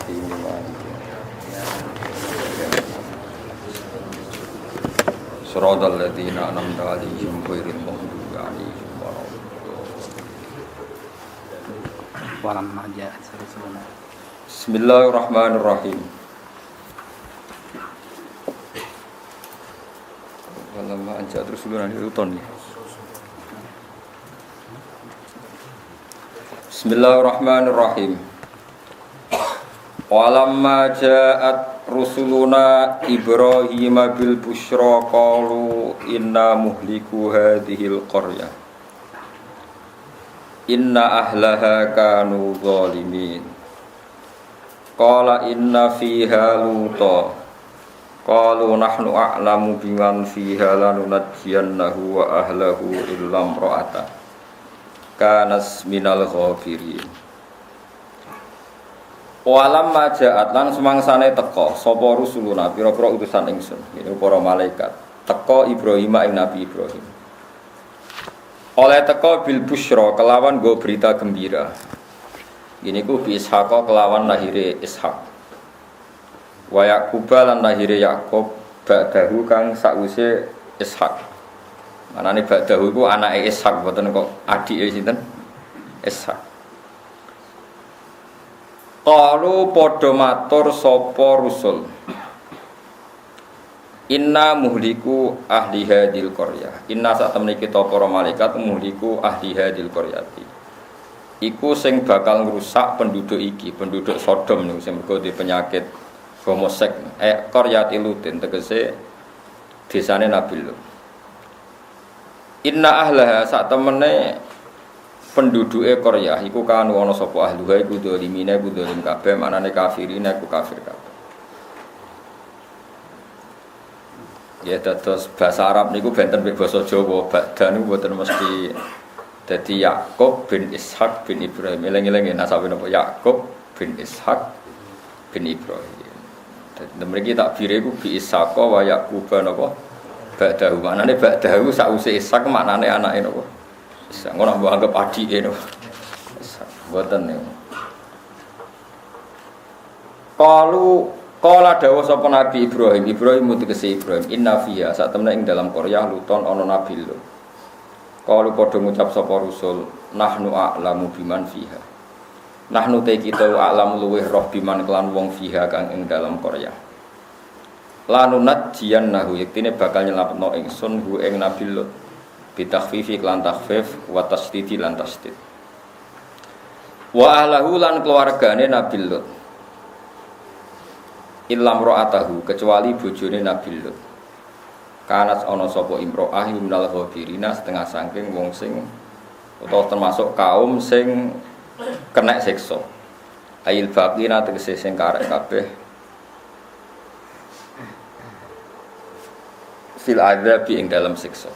الرحيم مالك صراط الذين أنعمت عليهم غير المغضوب عليهم ولا ولما جاءت رسلنا بسم الله الرحمن الرحيم ولما جاءت رسلنا يطني بسم الله الرحمن الرحيم walamma ja'at rusuluna Ibrahim bil busyra qalu inna muhliku hadhil qaryah inna ahlaha kanu zalimin qala inna fiha luta qalu nahnu a'lamu biman fiha lanunajjiyannahu wa ahlahu illa imra'ata kanas minal ghafirin. Walam majaat lan semangsane teka sapa rusuluna pira-pira utusan ingsun ini para malaikat teka Ibrahim ing Nabi Ibrahim oleh teka bil busyra kelawan go berita gembira ini ku bi Ishaq kelawan lahire Ishaq wa Yaqub lan lahire Yaqub ba'dahu kang sakwise Ishaq manane ba'dahu iku anake Ishaq boten kok adike sinten Ishaq. Qalu padha matur sapa rusul inna muhliku ahli hadil qaryah inna sak temene kita para malaikat muhliku ahli hadil qaryati iku sing bakal ngrusak penduduk iki penduduk Sodom niku sing mergo di penyakit homosek qaryati Lutin tegese desane Nabi Lut inna ahlaha sak temene penduduke Korea iku kan ana sapa ahluha iku dolimine iku dolim kabeh manane kafirine iku kafir kabeh. Ya dados basa Arab niku benten mek basa Jawa badhan niku mboten mesti dadi Yaqub bin Ishaq bin Ibrahim. Eling-eling nasabe napa Yaqub bin Ishaq bin Ibrahim. Dadi mriki takbire iku bi Ishaq wa Yaqub napa ba'dahu manane ba'dahu sakwise Ishaq maknane anake napa bisa ngono mbok anggap adike no. Mboten niku. Qala dawuh sapa Nabi Ibrahim, Ibrahim tegese Ibrahim, inna fiha sak temene ing dalam Korea luton ana nabi Lut. Qalu padha ngucap sapa rusul, nahnu a'lamu biman fiha. Nahnu te kita a'lamu luweh roh biman kelan wong fiha kang ing dalam Korea. Lanunat jiyannahu yektine bakal nyelapetno ingsun hu ing nabi Lut. Bitakhfifi lan takhfif wa tasdidi lan tasdid wa ahlahu lan keluargane Nabi Lut illam ra'atahu kecuali bojone Nabi Lut kanat ana sapa imro'ah minal ghabirina setengah saking wong sing utawa termasuk kaum sing kena siksa ail baqina tegese sing karek kabeh fil adzabi ing dalam siksa.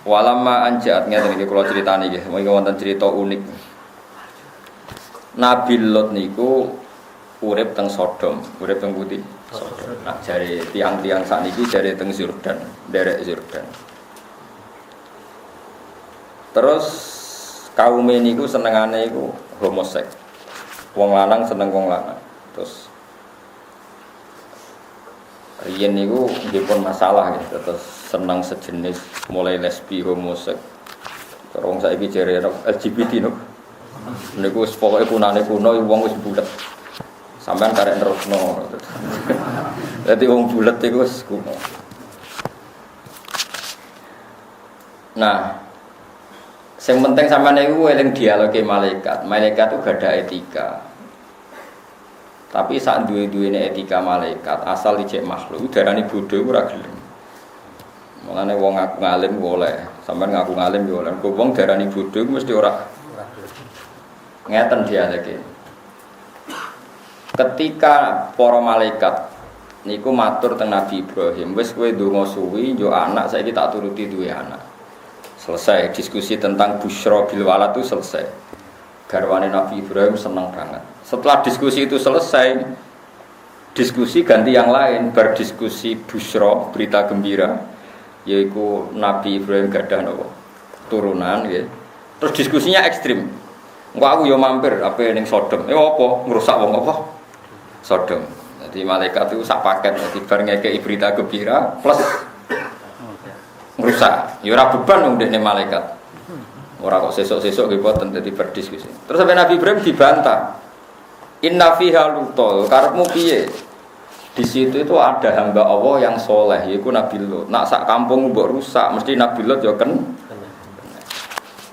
Walamma anjat ngeten iki kula critani nggih, mengki wonten cerita unik. Nabi Lot niku urip teng Sodom, urip teng pundi? Sodom. Nah, jare tiang-tiang sakniki jare teng Yordan, derek Yordan. Terus kaum niku senengane iku homoseks. Wong lanang seneng wong lanang. Terus riyen niku dipun masalah gitu, terus senang sejenis mulai lesbi homoseks. Terus saiki jere LGBT no. Niku wis pokoke punane kuno wong wis bulet. Sampeyan karek nerusno. Dadi wong bulet iku wis kuno. Nah, sing penting sampeyan niku eling dialoge malaikat. Malaikat itu gak ada etika. Tapi saat duwe-duwene etika malaikat asal dicek makhluk darani bodho ora gelem. Mulane wong ngaku ngalim boleh, sampean ngaku ngalim yo oleh. Kok wong darani bodho mesti ora ngeten dia lagi. Ketika para malaikat niku matur teng Nabi Ibrahim, wis kowe ndonga suwi yo anak saiki tak turuti duwe anak. Selesai diskusi tentang busyra bil walad itu selesai. Garwane Nabi Ibrahim senang banget. Setelah diskusi itu selesai, diskusi ganti yang lain, berdiskusi busyra, berita gembira, yaitu Nabi Ibrahim gadah nopo turunan, ya. Terus diskusinya ekstrim. Engko aku yo mampir ape ning Sodom. Apa? Ngrusak wong apa? Sodom. Jadi malaikat itu sak paket, jadi bar ngekeki berita gembira plus ngrusak. Ya ora beban wong dekne malaikat. Ora kok sesuk-sesuk nggih boten dadi berdiskusi. Terus sampai Nabi Ibrahim dibantah. Inna fiha lutul, karepmu piye? Di situ itu ada hamba Allah yang soleh, yaitu Nabi Lot. Nak sak kampung mbok rusak, mesti Nabi Lot yo ken.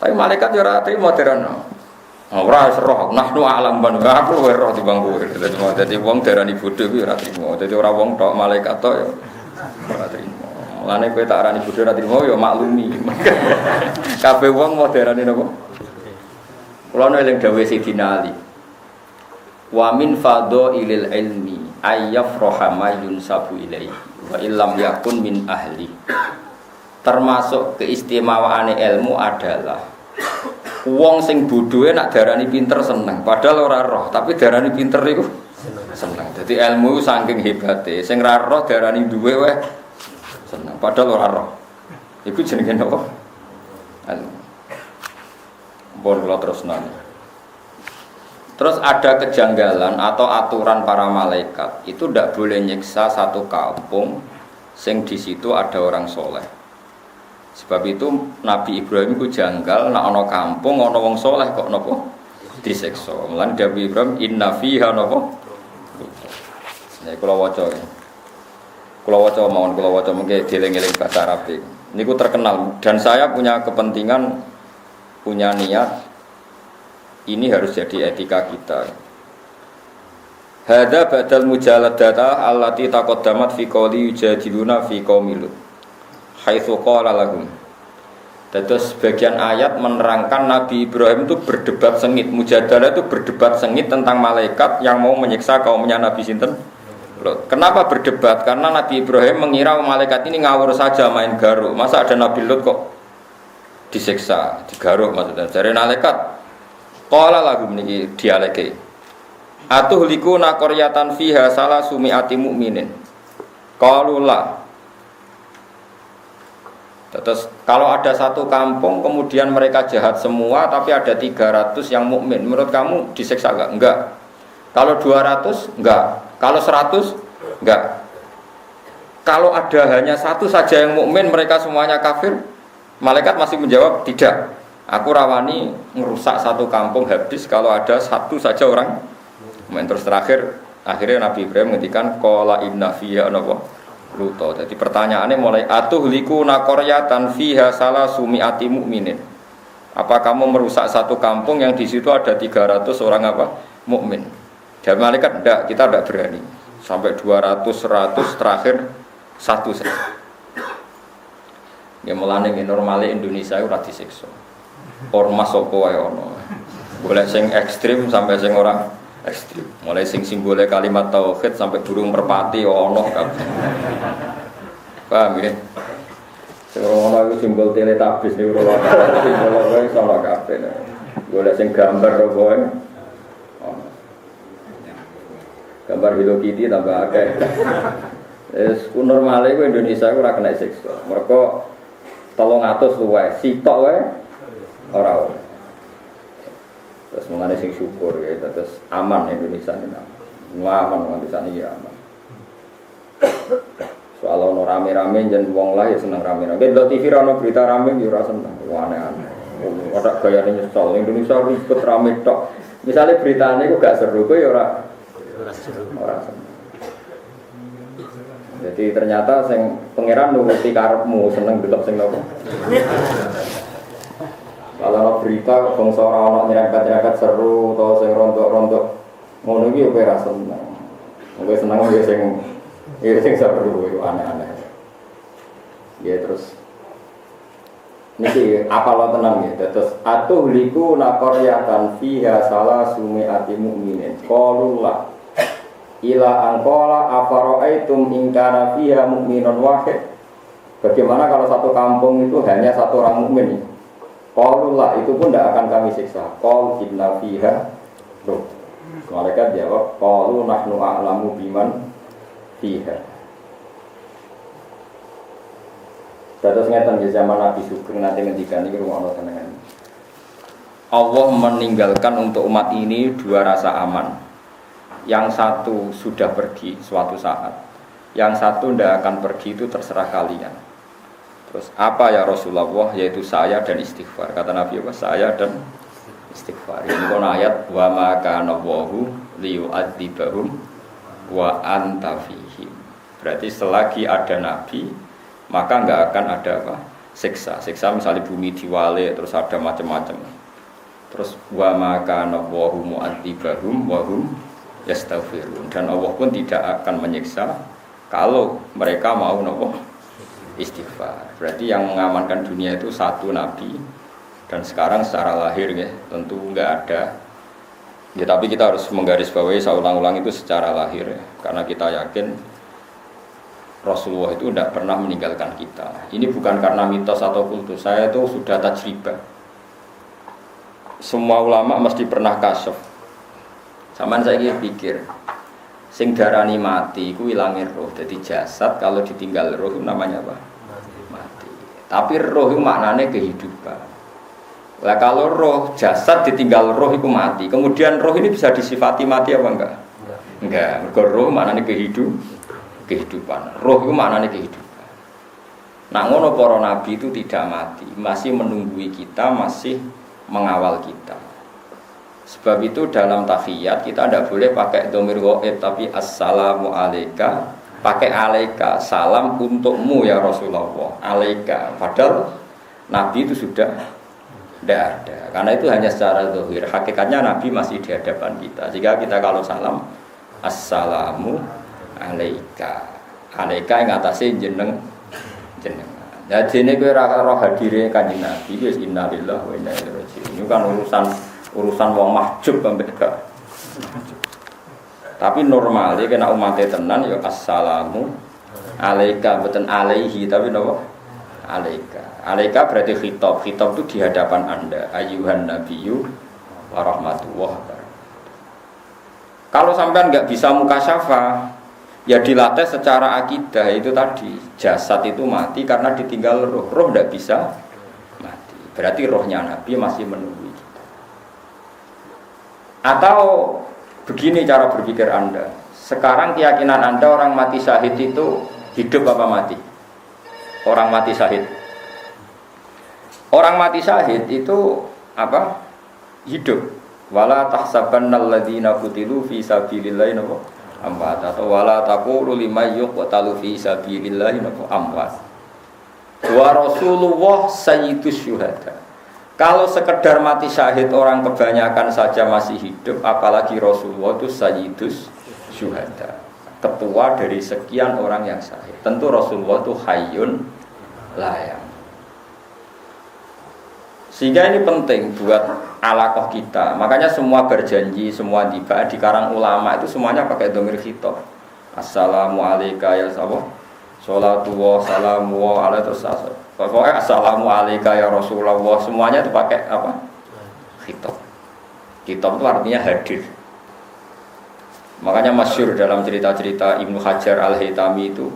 Tapi malaikat yo ora trimo derana. Ora roh, nahnu alam ban aku luwih roh timbang kowe. Dadi wong darani bodho kuwi ora trimo. Dadi ora wong tok malaikat tok yo ora trimo. Mulane kowe tak arani bodho ora trimo yo maklumi. Kabeh wong mau darani napa? Kula eling dawuh Sayyidina Ali. Wa min fadhailil ilmi ayyafraha ma yunsabu ilaihi wa illam yakun min ahli. Termasuk keistimewaane ilmu adalah wong sing bodhoe nak darani pinter seneng, padahal ora roh, tapi darani pinter iku seneng. Dadi ilmu saking hebate, sing ra roh darani duwe wae seneng, padahal ora roh. Iku jenenge napa? Ilmu. Bon kula terusna. Terus ada kejanggalan atau aturan para malaikat itu tidak boleh nyiksa satu kampung sing di situ ada orang soleh. Sebab itu Nabi Ibrahim itu janggal nak ana kampung ana wong soleh kok napa disiksa. Mulane Nabi Ibrahim inna fiha napa. Nek kula waca. Kula waca mengke dieling-eling bahasa Arab iki. Niku terkenal dan saya punya kepentingan punya niat ini harus jadi etika kita. Hadza badal mujaladata allati taqaddamat fi qouli yujadiluna fi qaumil. Haitsu qala lahum. Terus sebagian ayat menerangkan Nabi Ibrahim itu berdebat sengit. Mujadalah itu berdebat sengit tentang malaikat yang mau menyiksa kaumnya Nabi sinten. Kenapa berdebat? Karena Nabi Ibrahim mengira malaikat ini ngawur saja main garuk. Masa ada Nabi Lut kok disiksa, digaruk maksudnya. Dari malaikat qala lahum niki dialeke. Atuhlikuna qaryatan fiha salasumi'ati mu'minin. Qalu la. Terus kalau ada satu kampung kemudian mereka jahat semua tapi ada 300 yang mukmin, menurut kamu disiksa enggak? Enggak. Kalau 200 enggak. Kalau 100 enggak. Kalau ada hanya satu saja yang mukmin mereka semuanya kafir, malaikat masih menjawab tidak. Aku rawani merusak satu kampung habis kalau ada satu saja orang. Terus akhirnya Nabi Ibrahim menghentikan qala inna fiha napa luto. Jadi pertanyaannya mulai atuhliku naqaryatan fiha salasumi'ati mu'minin. Apa kamu merusak satu kampung yang di situ ada 300 orang apa? Mukmin. Dan malaikat enggak, kita enggak berani. Sampai 200, 100 terakhir satu saja. Ya mulane normale Indonesia ora disiksa. Ormas apa wae ono. Boleh sing ekstrim sampai sing ora ekstrim. Mulai sing simbole kalimat tauhid sampai burung merpati ono kabeh. Paham ya? Sing ono iku simbol teletabis niku ora simbol wae sono kabeh. Boleh sing gambar wae. Gambar Hello Kitty tambah akeh. Wis normale iku Indonesia ora kena siksa. Mergo 300 luwih, sitok wae ora. Terus mengenai sing syukur ya, terus aman Indonesia ini aman nganti sani ya aman. Soal ono rame-rame jen wong lah ya seneng rame-rame. Delok TV ono berita rame ya ora seneng, aneh-aneh. Ora gayane nyesel Indonesia ribet rame tok. Misale beritane kok gak seru kok ya ora seneng. Jadi ternyata sing pangeran nuruti karepmu seneng delok sing nopo. Kalau berita bangsa orang nyerempet-nyerempet seru atau sing rontok-rontok ngono iki yo ora seneng. Wong seneng yo sing seru yo aneh-aneh. Ya terus niki apal tenan nggih. Terus atuhliku naqaryatan fiha salasumi'ati mu'minin. Qaulullah ila anqala afara'aitum in kana fiha mu'minun wahid. Bagaimana kalau satu kampung itu hanya satu orang mukmin? Qaulullah itu pun tidak akan kami siksa. Qaul inna fiha ruh. Malaikat jawab qaulu nahnu a'lamu biman fiha. Terus ngeten di zaman Nabi Sugeng nanti ngendikan iki rumono tenan. Allah meninggalkan untuk umat ini dua rasa aman. Yang satu sudah pergi suatu saat, yang satu tidak akan pergi itu terserah kalian. Terus apa ya Rasulullah? Yaitu saya dan istighfar. Kata Nabi apa? Saya dan istighfar. Ini kon ayat wa ma kana Allahu liyu'adzibahum wa anta fihim. Berarti selagi ada Nabi maka enggak akan ada apa? Siksa. Siksa misalnya bumi diwalik terus ada macam-macam. Terus wa ma kana Allahu mu'adzibahum wa hum yastaghfirun. Dan Allah pun tidak akan menyiksa kalau mereka mau nopo istighfar. Berarti yang mengamankan dunia itu satu Nabi. Dan sekarang secara lahir ya, tentu enggak ada. Ya tapi kita harus menggarisbawahi saya ulang-ulang itu secara lahir ya. Karena kita yakin Rasulullah itu tidak pernah meninggalkan kita. Ini bukan karena mitos atau kultus. Saya itu sudah tajribah. Semua ulama mesti pernah kasyaf. Saman saya pikir, sing darani mati, ku ilangin roh. Jadi jasad kalau ditinggal roh itu namanya apa? Mati. Tapi roh itu maknanya kehidupan. Lah kalau roh jasad ditinggal roh itu mati. Kemudian roh ini bisa disifati mati apa enggak? Enggak. Mergo roh maknanya kehidupan. Roh itu maknanya kehidupan. Nah ngono para nabi itu tidak mati, masih menunggui kita, masih mengawal kita. Sebab itu dalam tahiyat kita tidak boleh pakai dhamir ghaib tapi assalamu alayka, pakai alayka, salam untukmu ya Rasulullah, alayka. Padahal Nabi itu sudah tidak ada. Karena itu hanya secara zahir. Hakikatnya Nabi masih di hadapan kita. Jika kita kalau salam assalamu alayka, alayka yang atasnya jeneng. Jadi ini kira roh hadirnya kanjeng Nabi, wis innalillahi wa inna ilaihi raji'un. Ini kan urusan wong mahjub sampai gak. Tapi normalnya kena umatnya tenan ya assalamu alaika, bukan alaihi tapi napa? Alaika. Alaika berarti khitab. Khitab itu di hadapan Anda. Ayyuhan nabiyyu wa rahmatullah. Kalau sampean enggak bisa mukasyafah, ya dilatih secara akidah itu tadi. Jasad itu mati karena ditinggal roh. Roh tidak bisa mati. Berarti rohnya Nabi masih menunggu kita. Atau begini cara berpikir Anda. Sekarang keyakinan Anda orang mati syahid itu hidup apa mati? Orang mati syahid. Orang mati syahid itu apa? Hidup. Wala tahsabannal ladzina qutilu fi sabilillahi amwat atau wala taqulu liman yuqtalu fi sabilillahi amwat. Wa Rasulullah sayyidus syuhada. Kalau sekedar mati syahid orang kebanyakan saja masih hidup, apalagi Rasulullah itu sayyidus syuhada, ketua dari sekian orang yang syahid. Tentu Rasulullah itu hayyun la. Sehingga ini penting buat alaqah kita. Makanya semua berjanji, semua tiba di karang ulama itu semuanya pakai dhamir khitab. Assalamu alayka ya sahabat. Sholatu wa salamu wa ala terus. Pokoknya assalamu alayka ya Rasulullah. Semuanya itu pakai apa? Khitab. Khitab itu artinya hadir. Makanya masyhur dalam cerita-cerita Ibnu Hajar Al-Haytami itu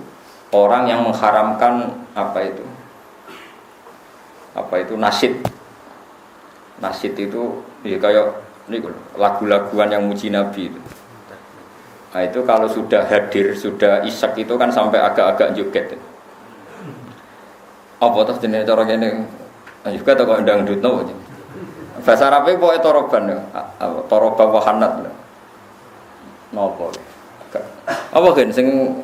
orang yang mengharamkan apa itu? Apa itu nasyid? Nasyid itu ya kayak ini lagu-laguan yang muji Nabi itu. Nah itu kalau sudah hadir, sudah isak itu kan sampai agak-agak joget. Apa terus jenis cara ini? Juga tak kau dangdut no. Bahasa Arabnya pokoknya toroban ya, toroba wahanat. Nopo. Apa kan? Sing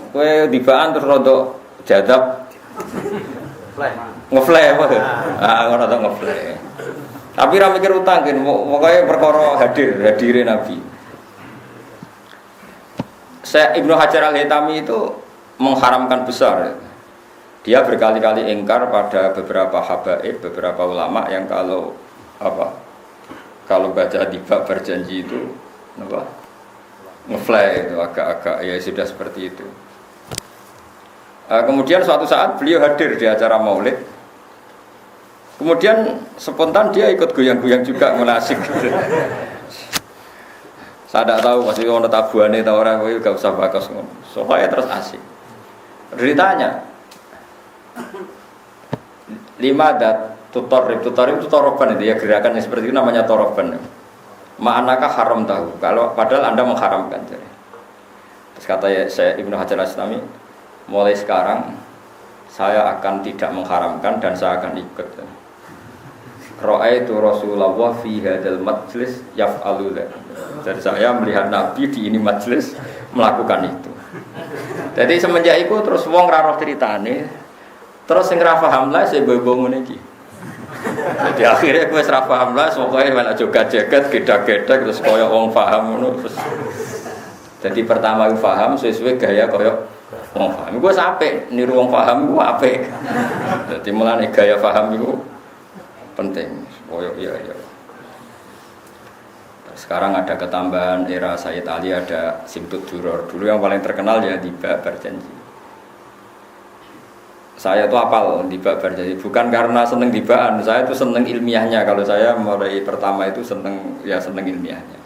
kue dibaan terus rodok jadab. Ngeflay apa kan? Ngono tak ngeflay. Tapi ra mikir utang kan, pokoknya perkara hadirin Nabi. Ibnu Hajar Al-Haytami itu mengharamkan besar. Dia berkali-kali ingkar pada beberapa habaib, beberapa ulama yang kalau baca tiba berjanji itu ngeflay itu agak-agak ya sudah seperti itu. Kemudian suatu saat beliau hadir di acara maulid. Kemudian spontan dia ikut goyang-goyang juga mulai asik. Saya tidak tahu pasti orang tabuannya atau orang itu gak usah bakas ngomong. Soalnya terus asik. Ditanya, Tutorib itu toroban itu ya, gerakan yang seperti itu namanya toroban. Ma'anaka haram tahu. Kalau padahal Anda mengharamkan. Jadi. Terus kata saya Ibnu Hajar Al-Asqalani, mulai sekarang saya akan tidak mengharamkan dan saya akan ikut. Ra'aitu Rasulullah fi hadzal majlis yaf'alu. Jadi saya melihat Nabi di ini majlis melakukan itu. Jadi semenjak itu terus wong ra roh ceritane. Terus sing ra paham lah saya bobo ngene iki. Jadi akhirnya gue serah paham lah, pokoknya malah joget-joget, gedek-gedek, terus koyok wong paham terus. Jadi pertama gue paham, sesuai gaya koyok wong paham. Gue sampai niru wong paham gue apik. Jadi mulai gaya paham itu penting. Koyok iya. Sekarang ada ketambahan era Sayyid Ali, ada Simtud Duror. Dulu yang paling terkenal ya Tiba Berjanji. Saya tuh apal Tiba Berjanji, bukan karena seneng tibaan, saya tuh seneng ilmiahnya. Kalau saya mulai pertama itu seneng ilmiahnya.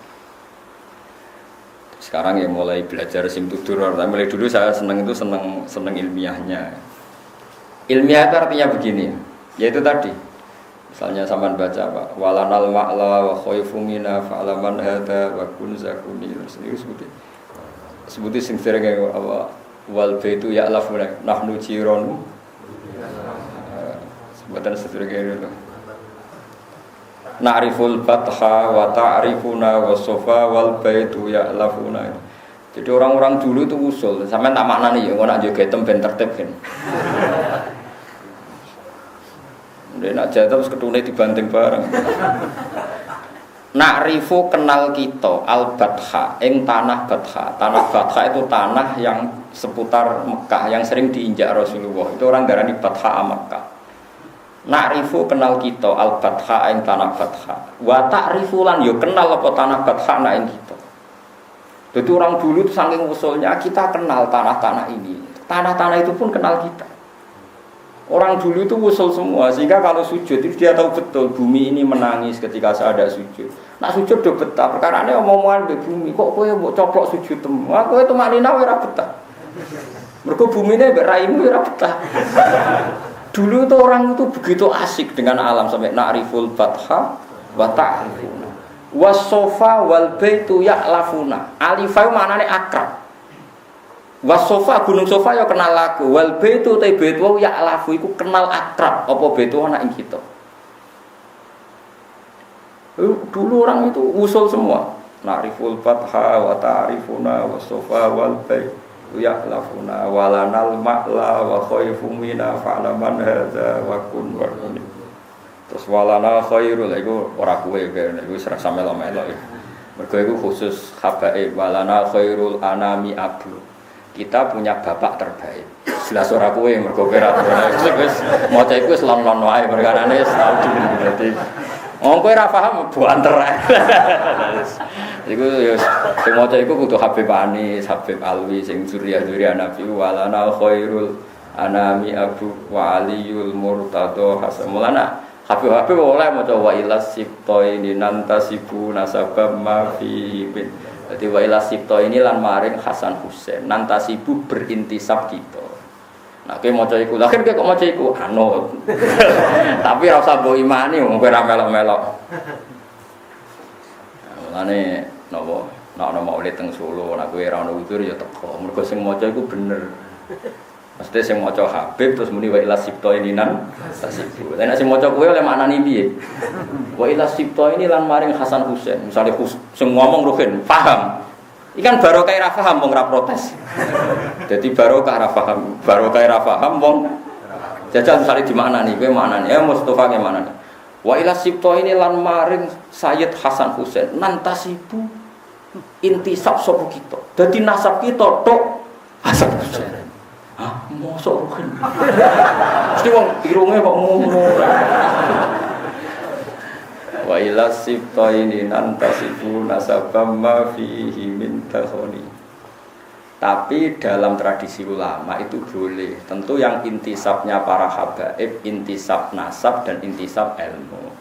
Sekarang ya mulai belajar Simtud Duror. Tapi mulai dulu saya seneng ilmiahnya. Ilmiah itu artinya begini, yaitu tadi. Misalnya sampean baca apa? Walanal ma'la wa khaifu mina fa'laman hada wa kun zakuni. Sebuti sing sering apa wal baitu ya'laf nahnu jironu. Sebutan sederhana itu. Na'riful batha wa ta'rifuna wa sofa wal baitu ya'lafuna. Jadi orang-orang dulu itu usul. Sampean tak maknani ya, ngono nak joget ben tertib kan. Dia nak jatuh terus ketune dibanting bareng. Na'rifu kenal kita al-batha ing tanah batha. Tanah batha itu tanah yang seputar Mekah yang sering diinjak Rasulullah. Itu orang darani batha Mekah. Na'rifu kenal kita al-batha ing tanah batha. Wa ta'rifu lan yo kenal apa tanah batha ing kita. Jadi orang dulu itu saking usulnya kita kenal tanah-tanah ini. Tanah-tanah itu pun kenal kita. Orang dulu itu usul semua, sehingga kalau sujud itu dia tahu betul bumi ini menangis ketika saya ada sujud. Nak sujud do betah, perkara ini omong-omongan be bumi, kok kowe mbok coplok sujud temu. Wah kowe tumaknina ora betah. Mergo bumine mbek raimu ora betah. Dulu itu orang itu begitu asik dengan alam sampai na'riful batha wa ta'rifuna. Was-sofa wal baitu ya'lafuna. Alifai maknane akrab. Wasofa gunung sofa ya kenal aku, wal baitu ta baitu ya alafu iku kenal akrab apa baitu anak ing kita. Dulu orang itu usul semua. Na'riful fatha wa ta'rifuna wasofa wal baitu ya alafuna walanal ma'la wa khaifu mina fa'laman hadza wa kun wa kun. Terus walana khairul iku ora kowe iku ora samelo-melo. Mergo iku khusus habae walana khairul anami abu. Kita punya bapak terbaik. Jelas ora kowe mergo ora wis maca iku wis lon-lon wae perkarane tau dadi. Wong kowe ora paham buanter. Iku ya sing maca iku kudu Habib Anis, Habib Alwi sing zuriya-zuriya Nabi walana khairul anami abu wa aliyul murtado hasan. Mulana Habib oleh maca wa ilas sibtaini nantasibu nasabam ma fi bin. Jadi wa ila sibto ini lan maring Hasan Husain nantasibu berintisab kita. Nah kowe maca iku, lha kok maca iku anut. Tapi ora usah mbok imani wong kowe ora melok-melok. Mulane napa nek ana maulid teng Solo, nek kowe ora ono udzur ya teko. Mergo sing maca iku bener. Mesti sing maca Habib terus muni wa ila sibto ini nan tasibu. Lah nek sing maca kowe oleh maknane piye? Wa ila sibto ini lan maring Hasan Husain. Misale sing ngomong Ruhin paham. Ikan barokah ra paham wong ra protes. Jadi barokah ra paham wong jajal misale dimaknani kowe maknane ya Mustofa ke maknane. Wa ila sibto ini lan maring Sayyid Hasan Husain nantasibu intisab sapa kita. Dadi nasab kita tok Hasan Husain. Hah, mosok Ruhin. Mesti wong irunge kok ngono. Wa ila sibtaini nantasibu nasabam ma fihi min takhoni. Tapi dalam tradisi ulama itu boleh. Tentu yang intisabnya para habaib, intisab nasab dan intisab ilmu.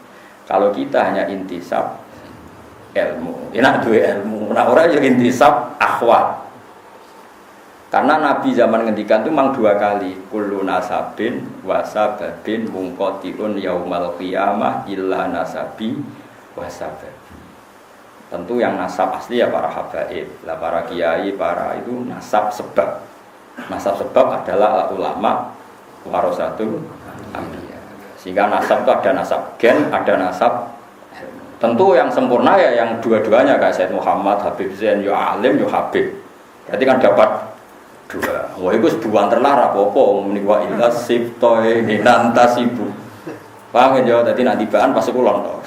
Kalau kita hanya intisab ilmu, enak dua ilmu. Nah orang yang intisab akhwat. Karena Nabi zaman ngendikan itu memang 2 kali, kullu nasabin wasababin mungqatiun yaumal qiyamah illa nasabi wasababi. Tentu yang nasab asli ya para habaib, lah para kiai, para itu nasab sebab. Nasab sebab adalah ulama warasatul anbiya. Sehingga nasab itu ada nasab gen, ada nasab. Tentu yang sempurna ya yang dua-duanya kayak Sayyid Muhammad, Habib Zain, yo alim, yo habib. Berarti kan dapat 2. Wah itu sebuah terlarang apa-apa menikwa illa sibtoy ninantasibu. Paham ya? Jadi nanti bahan pas kulon toh.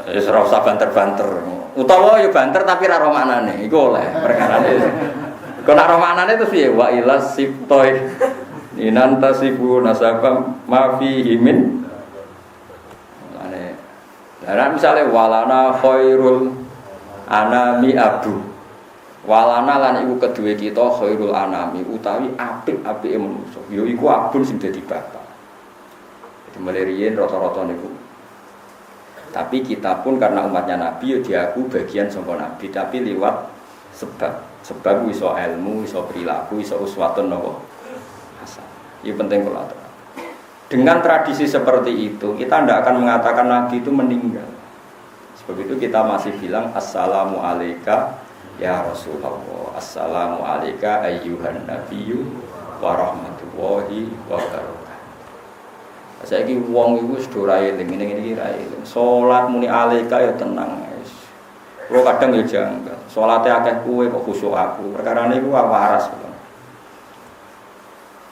Ya ora usah banter-banter. Utawa ya banter tapi ra ro maknane. Iku oleh perkarane. Kok nek ro maknane terus piye? Wa illa sibtoy ninantasibu nasaba ma fihi min. Nah, misalnya walana khairul anami abu. Walana lan iku kedue kita khairul anami utawi apik-apike manungsa. Ya iku abun sing dadi bapak. Jadi mulai riyen rata-rata niku. Tapi kita pun karena umatnya Nabi ya diaku bagian saka Nabi tapi liwat sebab. Sebab iso ilmu, iso perilaku, iso uswatun napa hasan. Ini penting kula aturaken. Dengan tradisi seperti itu, kita tidak akan mengatakan Nabi itu meninggal. Sebab itu kita masih bilang assalamu alayka ya Rasulullah, assalamu alayka ayyuhan nabiyyu wa rahmatullahi wa barakatuh. Saiki wong iku wis do ra eling ngene-ngene iki ra eling. Salat muni alayka ya tenang wis. Kulo kadang ya janggal. Salate akeh kowe kok khusyuk aku. Perkarane iku waras.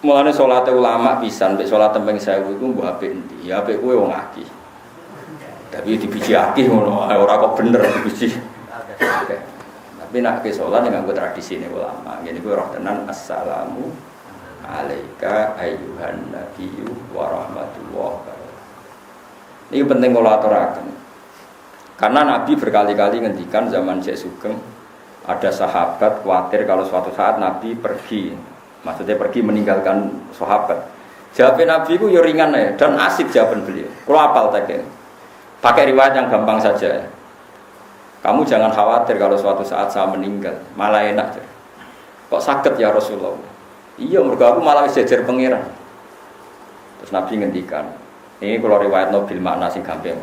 Mulane salate ulama pisan mek salat tembeng 1000 iku mbok apik endi? Ya apik kowe wong akeh. Tapi dibiji akeh ngono, ora kok bener dibiji. Tapi nak ke salat nganggo tradisine ulama. Ngene kuwi roh tenan assalamu alayka ayyuhan nabiyyu wa rahmatullahi wa barakatuh. Ini penting kula aturaken. Karena Nabi berkali-kali ngendikan zaman Syekh Sugeng ada sahabat khawatir kalau suatu saat Nabi pergi. Maksudnya pergi meninggalkan sahabat. Jawaban Nabi itu ya ringan ya dan asik jawaban beliau. Kalau apal tak pakai riwayat yang gampang saja. Kamu jangan khawatir kalau suatu saat saya meninggal, malah enak. Kok sakit ya Rasulullah? Iya, mergo aku malah wis jejer pangeran. Terus Nabi ngendikan, ini kalau riwayat Nabil makna sing gampang.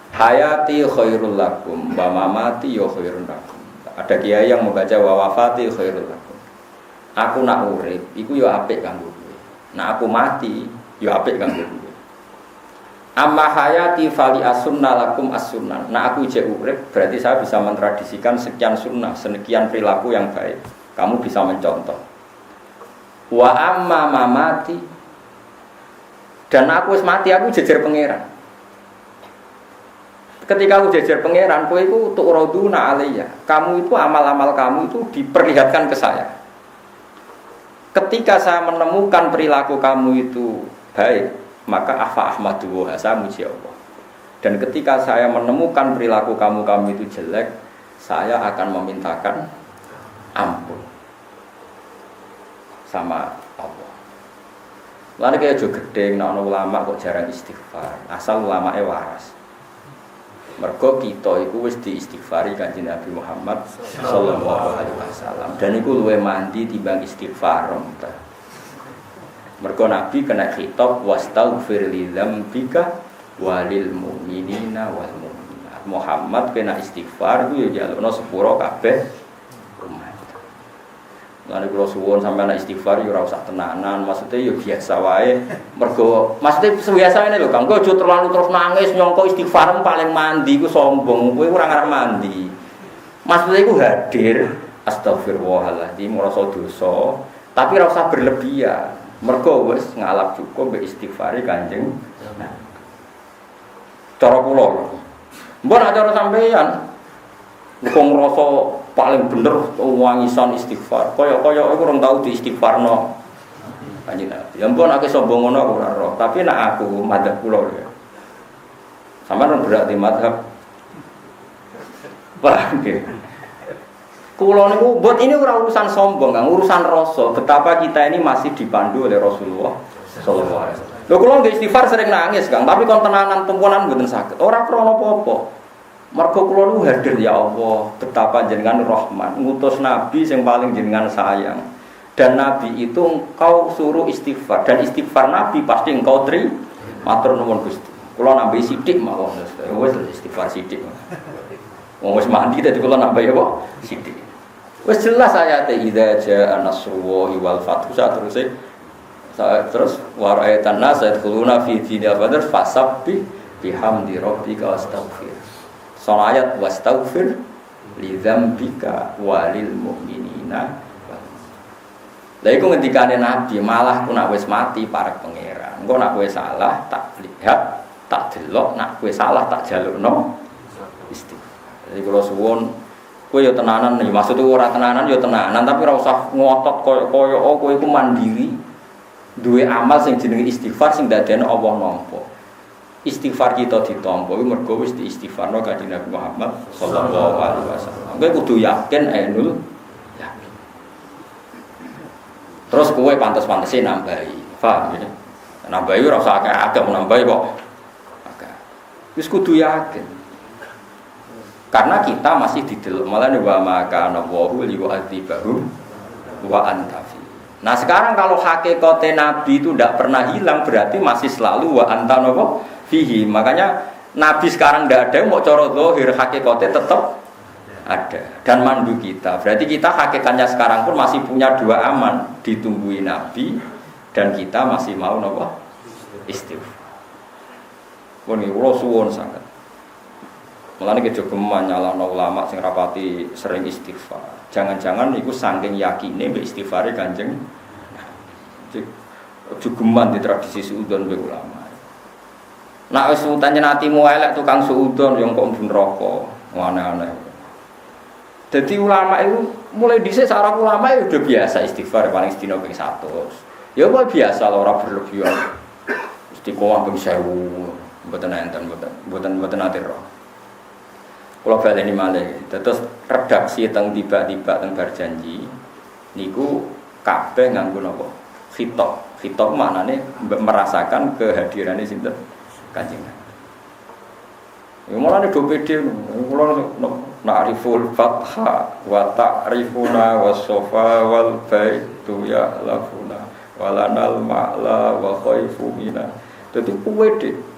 Hayati khairul lakum, wa mamati ya khairun lakum. Ada kiai yang membaca wa wafati khairul lakum. Aku nak urip, iku yo apik kanggo kowe. Nak aku mati, yo apik kanggo kowe. Amma hayati fali as-sunnah lakum as-sunnah. Nak aku jek urip, berarti saya bisa mentradisikan sekian sunnah, sekian perilaku yang baik. Kamu bisa mencontoh. Wa amma mamati. Dan aku wis mati, aku jejer pangeran. Ketika aku jejer pangeran, kowe iku tu'raduna alayya. Kamu itu amal-amal kamu itu diperlihatkan ke saya. Ketika saya menemukan perilaku kamu itu baik, maka afa ahmadu wa saya muji Allah. Dan ketika saya menemukan perilaku kamu itu jelek, saya akan memintakan ampun sama Allah. Lalu kayak juga gede, nah ulama kok jarang istighfar. Asal ulama waras. Mergo kita iku wis diistighfari Kanjeng Nabi Muhammad sallallahu alaihi wasallam. Dan iku luwih mandi timbang istighfar. Mergo Nabi kena khitab wastaghfir li dzambika walil mu'minina wal mu'minat. Muhammad kena istighfar ku ya jalukno sepuro kabeh umat. Lan kula suwun sampeyan istighfar ya ora usah tenanan, maksudnya ya biasa wae. Mergo maksudnya biasa ngene lho, Kang, kowe aja terlalu terus nangis nyongko istighfar paling mandi ku sombong, kowe ora ngarep mandi. Maksudnya iku hadir, astagfirullahaladzim, ora dosa, tapi ora usah berlebihan. Mergo wis ngalap cukup mbek istighfare Kanjeng. Nah. Cara kula. Mbok nek cara sampeyan kok ngrasa paling bener wangisan istighfar. Kaya-kaya iku ora tau diistighfarno. Kanjeng Nabi. Ya ampun nek sombong ngono aku ora roh, tapi nek aku madzhab kula lho. Sampeyan berarti madzhab. Paham nggih? Kula niku buat ini ora urusan sombong, Kang, urusan rasa. Betapa kita ini masih dipandu oleh Rasulullah sallallahu alaihi wasallam. Lho kula nggih istighfar sering nangis, Kang, tapi kon tenanan tumpunan mboten saged. Ora krana apa-apa. Mergo kula nu hadir ya Allah, betapa jenengan Rahman, ngutus nabi yang paling jenengan sayang. Dan nabi itu engkau suruh istighfar dan istighfar nabi pasti engkau terima. Matur nuwun Gusti. Kula nambahi sithik mawon. Wis istighfar sithik. Wong wis mandi dadi kula nambahi apa? Sithik. Wis jelas ayate idza jaa nasrullahi wal fathu sateruse. Terus waraitan nas yadkhuluna fi dinil badr fasabbih bihamdi rabbika wastaghfir. Soal ayat wastaghfir li dzambika walil mu'minina. Lah iku ngendikane Nabi, malah ku nak wis mati parek pangeran. Engko nak kowe salah tak lihat, tak delok, nak kowe salah tak jalukno istighfar. Jadi kula suwun kowe ya tenanan nih, maksudnya ora tenanan ya tenanan, tapi ora usah ngotot koyo kowe iku mandiri. Duwe amal sing jenenge istighfar sing dadekno Allah nampa. Istighfar kita ditampa kuwi mergo wis diistighfarno Kanjeng Nabi Muhammad sallallahu alaihi wasallam. Kowe kudu yakin ainul yakin. Terus kowe pantes-pantese nambahi. Paham ya? Nambahi ora usah akeh-akeh nambahi kok. Akeh. Wis kudu yakin. Karena kita masih didelok malah wa maka nawahu liwa'adzibahum wa anta fi. Nah sekarang kalau hakikate Nabi itu tidak pernah hilang berarti masih selalu wa anta napa fihi. Makanya Nabi sekarang tidak ada mau cara zahir hakikate tetap ada dan mandu kita. Berarti kita hakikatnya sekarang pun masih punya dua aman, ditungguin Nabi dan kita masih mau napa istighfar. Pun kula suwun sangat. Mulane kejogeman nyalahno ulama sing rapati sering istighfar. Jangan-jangan niku saking yakine mbek istighfare Kanjeng. Jogeman di tradisi suudon mbek ulama. Nek wis utane atimu elek tukang suudon yo kok mlebu neraka. Aneh-aneh. Jadi ulama itu mulai dhisik sarah ulama itu udah biasa istighfar paling sedina ping 100. Ya kok biasa lho ora berlebihan. Istiqomah ping 1000. Mboten enten mboten ate roh. Kalau baleni malih, terus redaksi teng tiba-tiba teng berjanji, niku kabeh nganggo napa? Khitab. Khitab maknane merasakan kehadirannya sinten Kanjeng. Ya mulane do pede, kula na'riful fatha wa ta'rifuna was-safa wal baitu ya lafuna walanal ma'la wa khaifu mina. Dadi pede.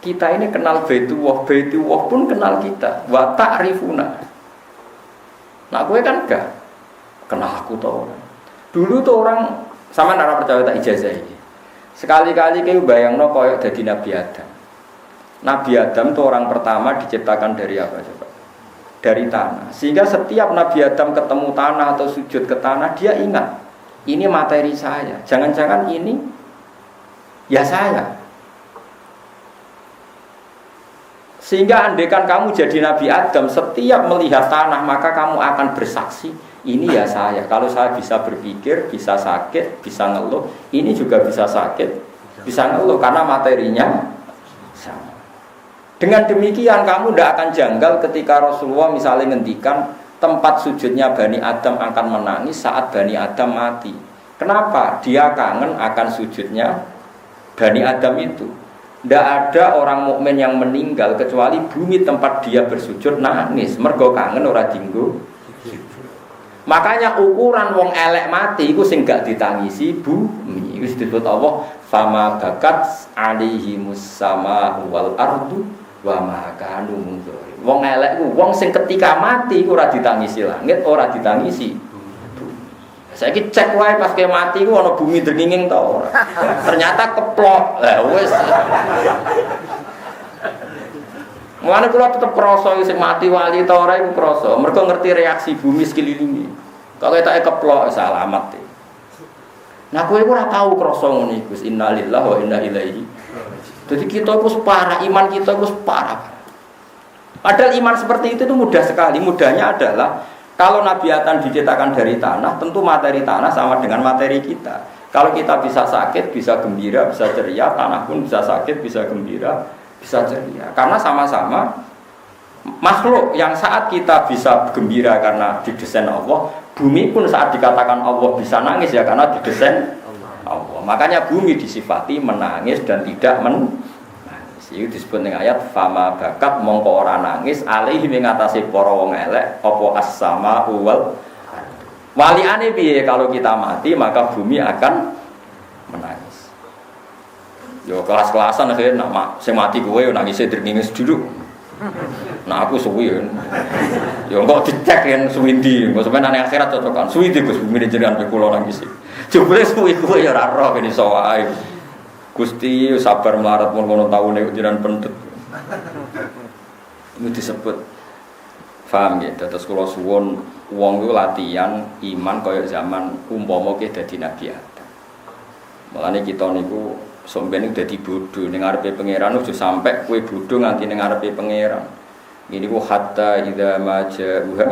Kita ini kenal Baitullah pun kenal kita. Wa ta'rifuna. Nah, kowe kan enggak kenal aku to orang. Dulu tuh orang sama ora percaya tak ijazah iki. Sekali-kali kowe bayangno koyo dadi Nabi Adam. Nabi Adam tuh orang pertama diciptakan dari apa coba? Dari tanah. Sehingga setiap Nabi Adam ketemu tanah atau sujud ke tanah, dia ingat, ini materi saya. Jangan-jangan ini ya saya. Sehingga andaikan kamu jadi Nabi Adam, setiap melihat tanah maka kamu akan bersaksi, ini ya saya. Kalau saya bisa berpikir, bisa sakit, bisa ngeluh, ini juga bisa sakit, bisa ngeluh karena materinya sama. Dengan demikian kamu tidak akan janggal ketika Rasulullah misalnya ngendikan tempat sujudnya Bani Adam akan menangis saat Bani Adam mati. Kenapa? Dia kangen akan sujudnya Bani Adam itu. Tidak ada orang mukmin yang meninggal kecuali bumi tempat dia bersujud nangis. Mergo kangen ora dinggo. Makanya ukuran wong elek mati iku sing gak ditangisi bumi. Iku disebut Allah fama bakat alihimus sama wal ardu wa ma kanu mundzir. Wong elek ku wong sing ketika mati iku ora ditangisi langit, ora ditangisi. Saiki cek wae pas ke mati ku ana bumi drenginging ta ora. Ternyata keplok. Lah wis. Mulane kula tetep krasa sing mati wali ta ora iku krasa. Mergo ngerti reaksi bumi sekelilingi. Kalau ketake keplok wis alamat. Nah kowe ora tau krasa ngono iku. Innalillahi wa inna ilaihi. Jadi kita iku parah, iman kita iku parah. Padahal iman seperti itu mudah sekali. Mudahnya adalah kalau Nabi Adam diciptakan dari tanah, tentu materi tanah sama dengan materi kita. Kalau kita bisa sakit, bisa gembira, bisa ceria, tanah pun bisa sakit, bisa gembira, bisa ceria. Karena sama-sama makhluk yang saat kita bisa gembira karena didesain Allah, bumi pun saat dikatakan Allah bisa nangis ya karena didesain Allah. Makanya bumi disifati menangis dan tidak menangis. Iku disebut ning ayat fama bakat mongko ora nangis alaihi ing atase para wong elek apa as-sama wal waliane piye kalau kita mati maka bumi akan menangis. Yo kelas-kelasan akhirnya nak sing mati kowe nangis dringis dulu. Nah aku suwi yo kok dicek yen suwindi, engko sampeyan nang akhirat cocokan. Suwindi Gus bumi jenengan pe kula nangis. Jebule suwi kowe ya ora roh ben iso wae. Gusti sabar melarat mun kono taune jenengan pendet. Itu disebut paham ya, terus kula suwun wong iku latihan iman kaya zaman umpama ke dadi nabi Adam. Mulane kita niku sampeyan dadi bodho ning ngarepe pangeran aja sampe kowe bodho nganti ning ngarepe pangeran. Ini ku hatta idza maja'uha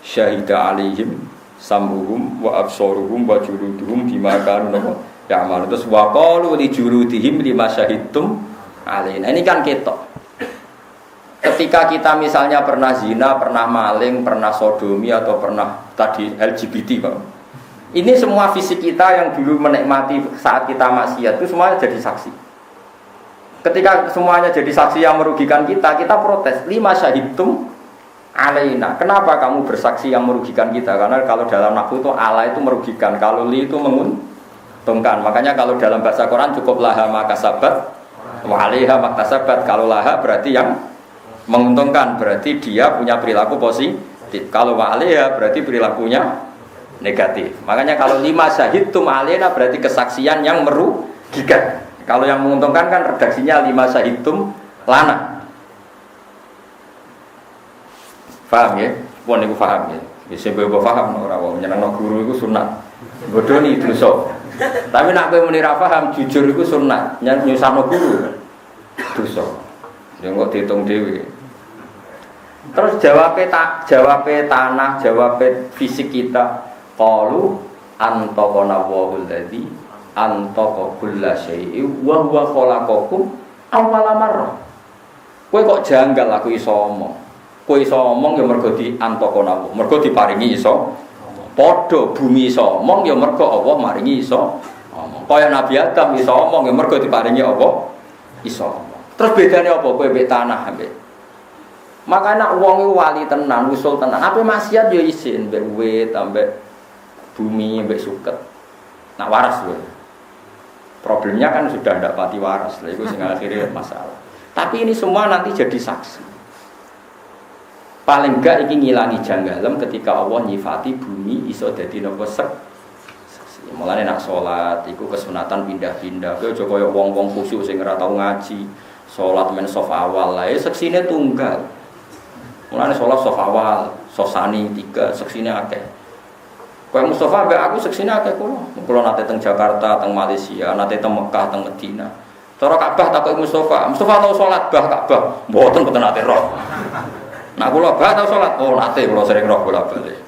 syahida alaihim sam'uhum wa absaruhum wa juluduhum bima kanu ya'mal. Terus wa qalu li juludihim lima syahidtum alaina. Ini kan ketok. Ketika kita misalnya pernah zina, pernah maling, pernah sodomi atau pernah tadi LGBT Pak. Ini semua fisik kita yang dulu menikmati saat kita maksiat itu semuanya jadi saksi. Ketika semuanya jadi saksi yang merugikan kita, kita protes. Lima syahidtum alaina. Kenapa kamu bersaksi yang merugikan kita? Karena kalau dalam nahwu itu ala itu merugikan, kalau li itu menguntungkan. Makanya kalau dalam bahasa Quran cukup laha makasabat wa 'alaiha maktasabat. Kalau laha berarti yang menguntungkan, berarti dia punya perilaku positif. Kalau wa 'alaiha berarti perilakunya negatif. Makanya kalau lima syahidtum alaina berarti kesaksian yang merugikan. Kalau yang menguntungkan kan redaksinya lima syahidtum lana. Paham ya? Pun niku paham ya. Wis mbok paham ora wong nyenengno guru iku sunat. Bodoni dosa. Tapi nek kowe muni ra paham jujur iku sunat. Nyusahno guru dosa. Ya kok diitung dhewe. Terus jawabe tanah, jawabe fisik kita. Qalu antaqana wahul ladzi antaqa kulla syai'in wa huwa khalaqakum awwala marrah. Kowe kok janggal aku iso omong. Kowe iso omong ya mergo di antaqana, mergo diparingi iso. Padha bumi iso omong ya mergo Allah maringi iso omong. Kaya Nabi Adam iso omong ya mergo diparingi apa? Iso omong. Terus bedane apa kowe mbek tanah mbek? Makanya wong iku wali tenan, usul tenan. Ape maksiat ya isin mbek wit, ambek bumi, mbek suket. Nak waras kowe. Problemnya kan sudah ndak pati waras, lha iku sing akhirnya masalah. Tapi ini semua nanti jadi saksi. Paling enggak iki ngilangi janggalem ketika Allah nyifati bumi iso dadi napa saksi. Mulane nak salat iku kesunatan pindah-pindah. Kowe aja kaya wong-wong khusyuk sing ora tau ngaji, salat men saf awal lae seksine tunggal. Mulane salat saf awal, sosani 3, seksine akeh. Kaya Mustafa mbek aku seksine akeh kula. Kula nate teng Jakarta, teng Malaysia, nate teng Mekah, teng Madinah. Cara Ka'bah takoki Mustafa tau salat bah Ka'bah? Mboten nate roh. Nah kula bah tau salat, oh nate kula sering roh bola-balik.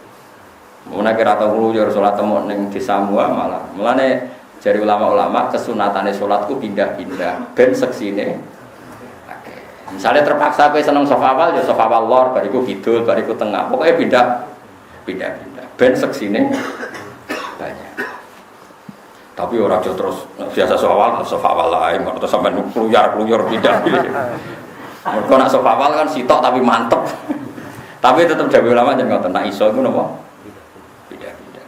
Mun nek ora tau ngluyur salat temu ning desa Mua malah. Mulane jari ulama-ulama kesunatane salatku pindah-pindah ben seksine akeh. Misale terpaksa kowe seneng saf awal ya saf awal lor, bariku kidul, bariku tengah. Pokoke pindah-pindah. Ben seksine banyak. Tapi ora aja terus biasa soal lae, terus sampean kluyar-kluyur pindah-pindah. Mergo nek sofawal kan sitok tapi mantep. Tapi tetep jabe ulama jangan ngoten, nek iso iku napa? Pindah-pindah.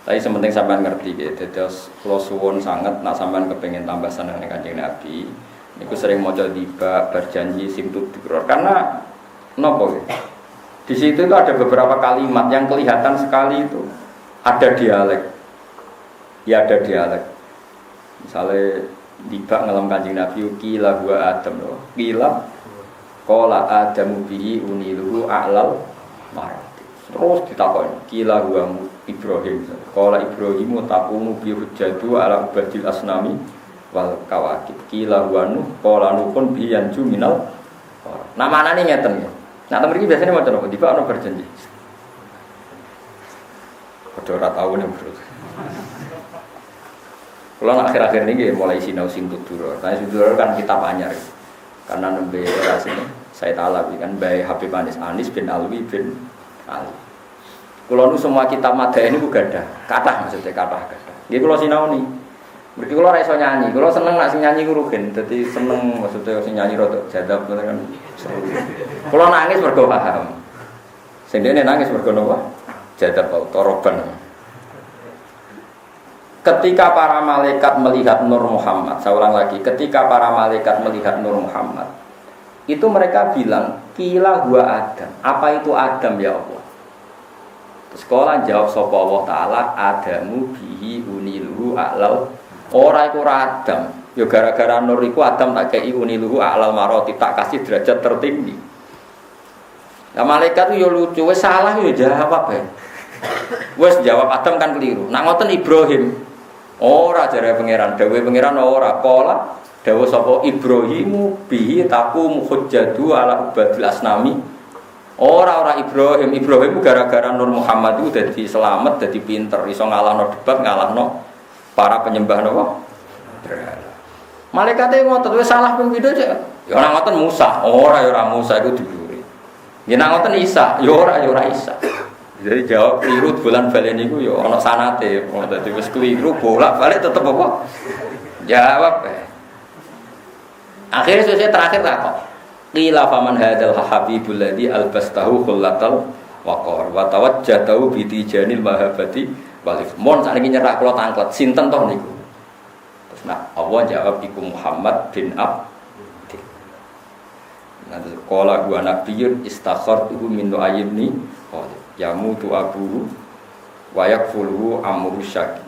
Tapi sementing sampean ngerti nggih, terus kula suwun sanget nek sampean kepengin tambah seneng ning Kanjeng Nabi, niku sering maca tiba berjanji sim tutur. Karena napa nggih? Di situ itu ada beberapa kalimat yang kelihatan sekali itu ada dialek. Ya ada dialek. Misalnya tiba ngelam Kanjeng Nabi qila huwa Adam loh. Qila qala Adamu bihi uniluhu a'lal marati. Terus ditakoni qila huwa Ibrahim. Qala Ibrahimu taqumu bi hujjatu ala ubadil asnami wal kawakib. Qila huwa Nuh qala Nuhun bi yanju minal. Nah manane ngeten ya. Nah, teman ini biasanya macam apa? Tiba orang berjanji. Padahal ora tahu nih bro. Kalau akhir-akhir ini mulai sinau sing tutur. Nah, tutur kan kita anyar. Karena nembe era sini saya talawi kan bae Habib Anis bin Alwi bin Ali. Kalau nu semua kitab madha ini ku gadah. Kathah maksudnya kathah. Nggih kula sinau nih. Mergi kula ora iso nyanyi, kula seneng nek sing nyanyi ku rugen. Dadi seneng maksudnya sing nyanyi rada jadab kan seru. Kula nangis mergo paham. Sing dene nangis mergo napa? Jadab toroban. Ketika para malaikat melihat Nur Muhammad, saya ulang lagi, ketika para malaikat melihat Nur Muhammad, itu mereka bilang, "Qila huwa Adam." Apa itu Adam ya Allah? Sekolah jawab sapa Allah Ta'ala, "Adamu bihi uniluhu a'lal." Ora iku Adam. Ya gara-gara nur iku Adam tak kei uniluhu a'lal maroti, tak kasih derajat tertinggi. Nah malaikat itu ya lucu, wis salah ya jawab ya. Wis jawab Adam kan keliru. Nak ngoten Ibrahim. Ora jare pangeran, dawuhe pangeran ora. Qala dawuh sapa Ibrahimu bihi taqum hujjatu ala ubadil asnami. Ora Ibrahim gara-gara Nur Muhammad itu dadi selamat, dadi pinter, iso ngalahno debat, ngalahno para penyembah napa? Berhala. Malaikate ngoten wis salah ping pindho ya ora ngoten Musa, ora ya ora Musa iku diburi. Yen ngoten Isa, ya ora Isa. Jadi jawab keliru bulan balen niku ya ana sanate, dadi wis keliru bolak-balik tetep apa? Jawab. Akhirnya selesai terakhir tak kok. Qila faman hadzal habibul ladzi albastahu khullatal waqar wa tawajjatahu bi tijanil mahabbati walif. Mon sakniki nyerak kula tangklet sinten toh niku. Terus nah Allah jawab iku Muhammad bin Abdi. Nah terus qala huwa nabiyyun istakhartuhu min nu'ayyibni yamutu abuhu wa yakfuluhu amru syaki.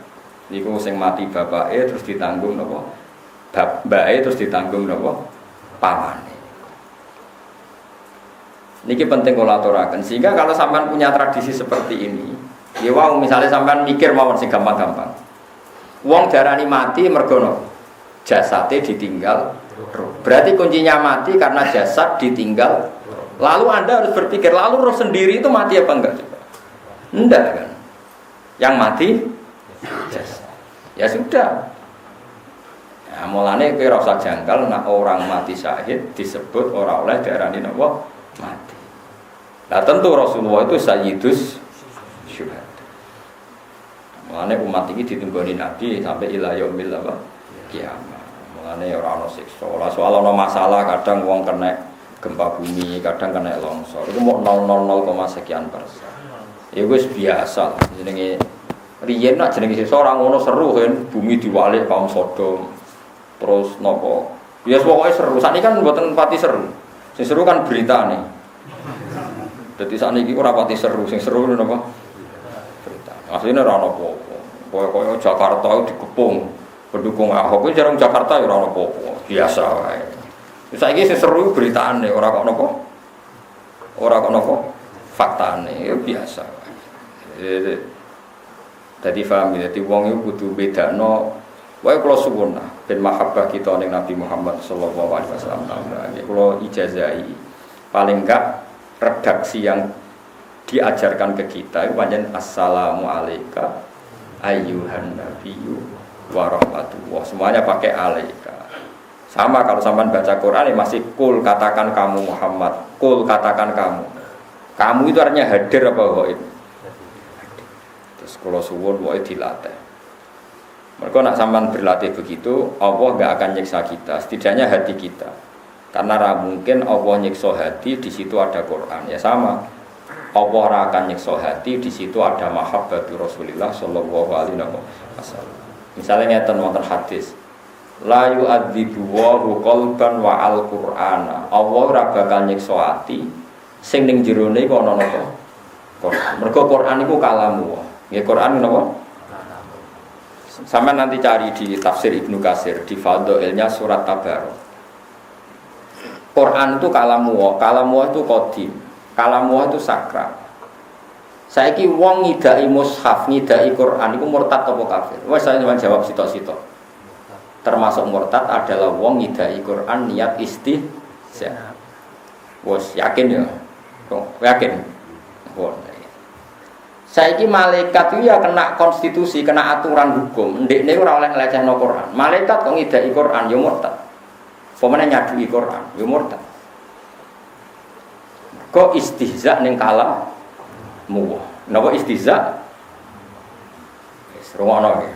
Niku sing mati bapake terus ditanggung napa? Mbake terus ditanggung napa? Pamane. Niki penting kula aturaken sehingga kalau sampean punya tradisi seperti ini, ya wow misalnya sampean mikir mawon sing gampang-gampang. Wong darani mati mergo no jasate ditinggal. Berarti kuncinya mati karena jasad ditinggal. Lalu Anda harus berpikir, lalu roh sendiri itu mati apa enggak? Enggak kan? Yang mati jasad. Ya sudah. Nah, mulane kowe ora usah janggal nek orang mati syahid disebut ora oleh darani napa mati. Nah tentu Rasulullah itu sayyidus syuhada. Mulane umat ini ditunggoni Nabi sampai ila yaumil kiamat. Mulane ora ana siksa. Ora soal ana masalah kadang wong kena gempa bumi, kadang kena longsor. Itu mau 0,0 sekian persen. Ya wis biasa jenenge riyen nak jenenge siksa ora ngono seru kan bumi diwalik kaum Sodom. Terus nopo? Ya pokoknya seru. Sakniki kan mboten pati seru. Sing seru kan berita nih. Dadi sakniki ora pati seru, sing seru napa? Berita. Asline ora ono apa-apa. Kaya Jakarta itu dikepung pendukung Ahok itu jarang Jakarta ya ora ono apa-apa. Biasa wae. Saiki sing seru beritane ora kok napa? Ora kok napa? Faktane ya biasa wae. Dadi paham ya, dadi wong iku kudu bedakno wae kula suwun ben mahabbah kita ning Nabi Muhammad sallallahu alaihi wasallam. Nggih kula ijazahi paling enggak redaksi yang diajarkan ke kita itu pancen assalamu alayka ayyuhan nabiyyu wa rahmatullah. Semuanya pakai alaika. Sama kalau sampean baca Quran masih kul katakan kamu Muhammad, kul katakan kamu. Kamu itu artinya hadir apa ghaib? Terus kula suwun wae dilatih. Mereka nak sampean berlatih begitu, Allah enggak akan nyiksa kita, setidaknya hati kita. Karena mungkin Allah nyiksa hati, di situ ada Quran. Ya sama, Allah akan nyiksa hati, di situ ada mahabbatu Rasulullah sallallahu alaihi wasallam. Misalnya ngeten wonten hadis, la yu'adzibu wa qalban wa al-Qur'ana. Allah ora bakal nyiksa hati sing ning jerone iku ana napa? Quran. Mergo Quran iku kalamu. Nggih Quran napa? Sampai nanti cari di tafsir Ibnu Katsir di Fadhailnya surat Tabarok. Quran itu kalamu itu qadim, kalamu itu sakral. Saiki wong ngidai mushaf, ngidai Quran iku murtad apa kafir? Wes saya cuma jawab sitok-sitok. Termasuk murtad adalah wong ngidai Quran niat istihza. Wes yakin ya? Yakin. Saiki malaikat itu ya kena konstitusi, kena aturan hukum. Ndekne ora oleh nglecehno Quran. Malaikat kok ngidai Quran ya murtad. Pemene nyadui Quran ya murtad. Kok istihza ning kalamu. Napa istihza? Wis rumono ya.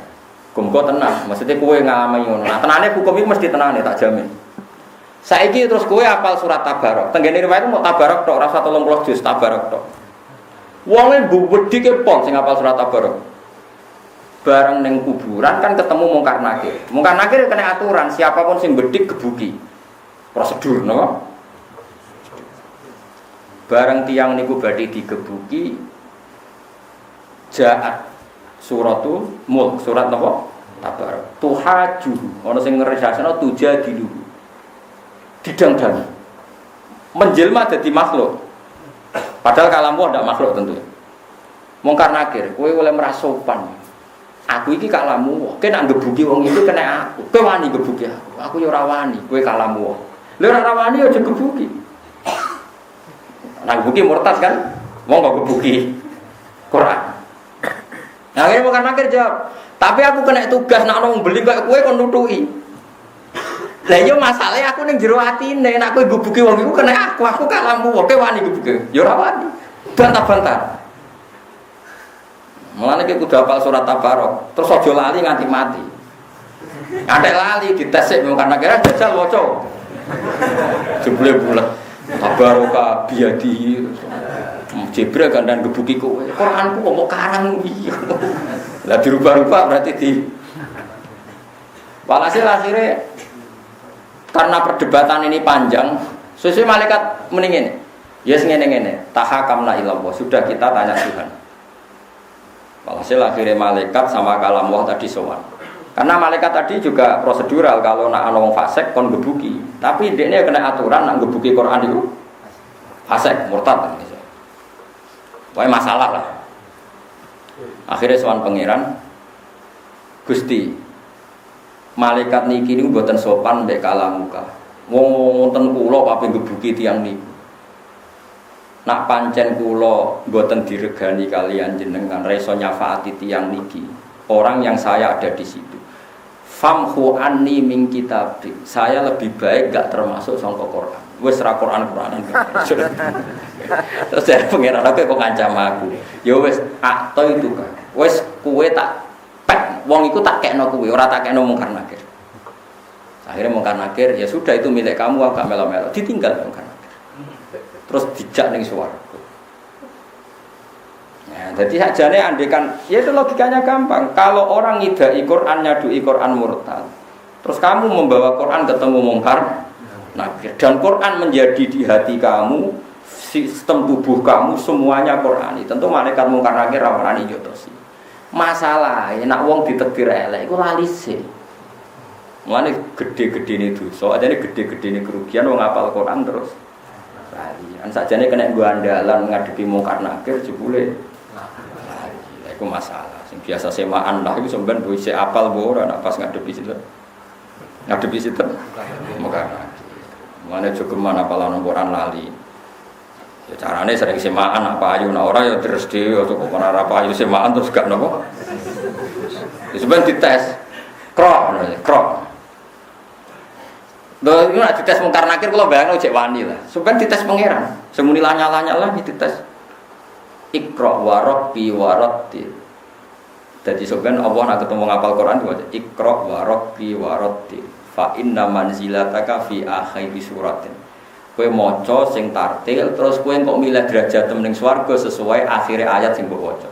Hukum kok tenang, maksudnya kowe ngalami ngono. Nah, tenane hukum iki mesti tenane tak jamin. Saiki terus kowe apal surat Tabarok. Tenggene riwayat mau Tabarok tok, ora 30 juz Tabarok tok. Wonge mbedhike pon sing apal surat Tabarok. Bareng ning kuburan kan ketemu mungkar nakir. Mungkar nakir kena aturan, siapapun sing bedik gebuki. Prosedur napa? Bareng tiang niku badhe digebuki jaat suratul mulk, surat napa? Tabarok. Tuhaju, ana sing ngresasana tujadilu. Didang-dang. Menjelma dadi makhluk. Padahal kalamu ndak makhluk tentu. Mungkar nakir, kowe oleh merasopan. Aku iki kalamu, kowe nak gebuki wong itu kena aku. Kowe wani gebuki aku. Aku yo ora wani, kowe kalamu. Lha ora wani aja gebuki. Nak gebuki murtad kan? Wong kok gebuki Quran. Nah, akhirnya bukan akhir jawab. Tapi aku kena tugas nak wong beli kok kowe kon nutuki. Lah yo masalahe aku ning jero atine, nek kowe gebuki wong iku kena aku kalamu. Kowe wani gebuki. Yo ora wani. Bantah-bantah. Mulane iki kudu hafal surat Tabarok, terus aja lali nganti mati. Ngantek lali ditesik karena kira jajal waca. Jebule bulet. Tabaroka biadi. Jibril gandan gebuki kowe. Quranku kok mau karang iki. Lah dirubah-rubah berarti di walhasil akhirnya karena perdebatan ini panjang, sesuai malaikat mendingin. Ya ngene-ngene, tahakamna ilallah, sudah kita tanya Tuhan. Walhasil akhirnya malaikat sama kalam Allah tadi sowan. Karena malaikat tadi juga prosedural, kalau nak ana wong fasik kon gebuki. Tapi dekne kena aturan nak gebuki Quran itu fasik, murtad gitu. Wae masalah lah. Akhirnya sowan pangeran, Gusti, malaikat niki niku mboten sopan mbek kalamuka. Wong wonten kula kabeh gebuki tiyang niku. Nak pancen kula mboten diregani kalian jenengan reso nyafaati tiyang niki. Orang yang saya ada di situ. Famhu anni min kitab. Saya lebih baik gak termasuk sangka Quran. Wis ra Quran-Quranan. Terus saya pengen kok ngancam aku. Ya wis akto itu kan. Wis kowe tak pek wong iku tak kekno kowe, ora tak kekno mungkar nakir. Akhirnya mungkar nakir ya sudah itu milik kamu agak melo-melo. Ditinggal mungkar. Terus dijak ning swarga. Ya, jadi sakjane andekan, ya itu logikanya gampang. Kalau orang ngidai Quran nyadui Quran murtad, terus kamu membawa Quran ketemu mungkar nakir dan Quran menjadi di hati kamu, sistem tubuh kamu semuanya Qurani. Tentu malaikat mungkar nakir ora wani nyotosi. Masalah nek wong ditegir elek iku lali sih. Mulane gede-gedene dosa, ajane gede-gedene kerugian wong hafal Quran terus lali. Sakjane kena nggo andalan ngadepi mungkar nakir jebule lali. Iku masalah. Sing biasa semaan lah iku sampean wis apal mbok ora pas ngadepi situ. Ngadepi situ mungkar nakir. Mulane jogeman apalan Quran lali. Ya carane sering semaan apa ayu nek ora ya terus dhewe kok ora apa ayu semaan terus gak napa. Ya sampean dites. Krok. Lho iki nek dites mungkar nakir kula bayangno cek wani lah. Sampeyan dites pangeran. Semuni lanyala-nyala dites. Iqra wa rabbi wa rattil. Dadi sampeyan Allah nek ketemu ngapal Quran diwaca Iqra wa rabbi wa rattil. Fa inna manzilataka fi akhir suratin. Kowe maca sing tartil terus kowe kok milih derajat ning swarga sesuai akhire ayat sing mbok waca.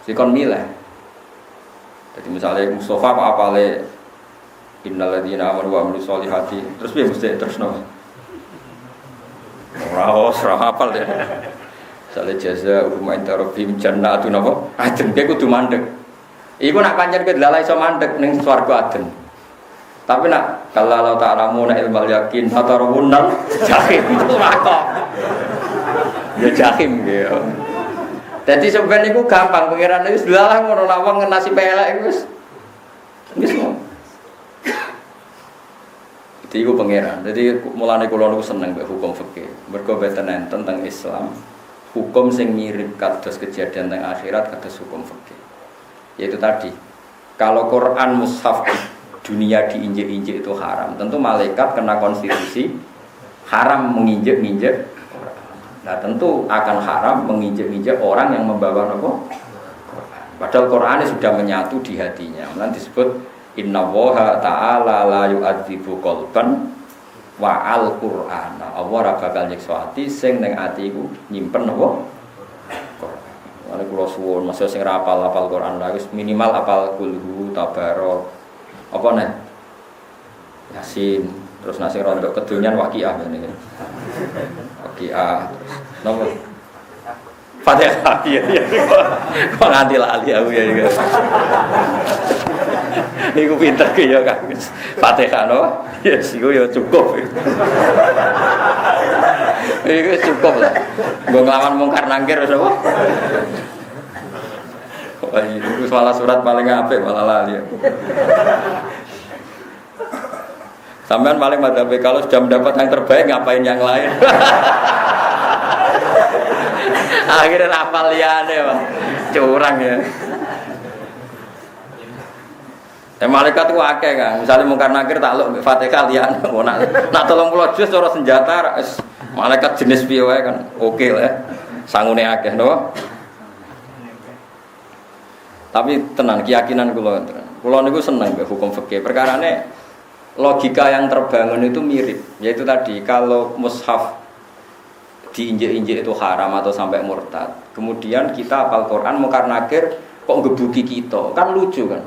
Sikon milih. Jadi misalnya Mustafa apa apale innalladzina amanu wa amilus solihati terus piye mesti terus no. Ora hafal deh. Sale jaza rumah interobim jannatun apa? Aden kowe kudu mandeg. Iku nak pancen kowe dalah iso mandeg ning swarga aden. Tapi nak kalau ta'lamu na ilmal yakin atarawunnal jahim itu makok. Ya jahim gitu. Jadi sebenarnya itu gampang pengiran itu sudah ngono lawang nasi pelek itu wis ngono. Itu pengiran. Jadi mulane kula niku seneng mbek hukum fikih. Mergo beten enten tentang Islam. Hukum sing mirip kados kejadian teng akhirat kados hukum fikih. Yaitu tadi, kalau Quran mushaf dunia diinjek-injek itu haram. Tentu malaikat kena konstitusi haram menginjek-injek. Nah tentu akan haram menginjek-injek orang yang membawa apa? Quran. Padahal Quran sudah menyatu di hatinya. Nanti disebut innallaha ta'ala la yu'adzibu qalban wa al-Qur'ana. Allah ora bakal nyiksa ati sing ning ati iku nyimpen apa? Quran. Mane kula suwun masa sing ra apal Quran lha wis minimal apal kulhu tabarok. Apa nih? Yasin. Terus nasi rontok kedunyan waqiah ngene. Waqiah. Nomor Fatihah iya. Kok nganti lali aku ya iki. Iku pinter ki ya Kang. Fatihah no. Ya iku ya cukup. Iku cukup lah. Nggo nglawan mungkar nangkir wis apa? Wah, itu malah surat paling apik malah lali. Sampean paling madhab kalau sudah mendapat yang terbaik ngapain yang lain? Akhirnya hafal liyane, Pak. Curang ya. Malaikat ku akeh kan. Misale mungkar nakir takluk mbek Fatihah liyane ngono. Nak 30 juz cara senjata malaikat jenis piye wae kan. Oke lah. Sangune akeh no. Tapi tenang keyakinan kula. Kula niku seneng mbek hukum fikih. Perkarane logika yang terbangun itu mirip. Yaitu tadi kalau mushaf diinjek-injek itu haram atau sampai murtad. Kemudian kita hafal Quran mungkar nakir kok ngebuki kita. Kan lucu kan.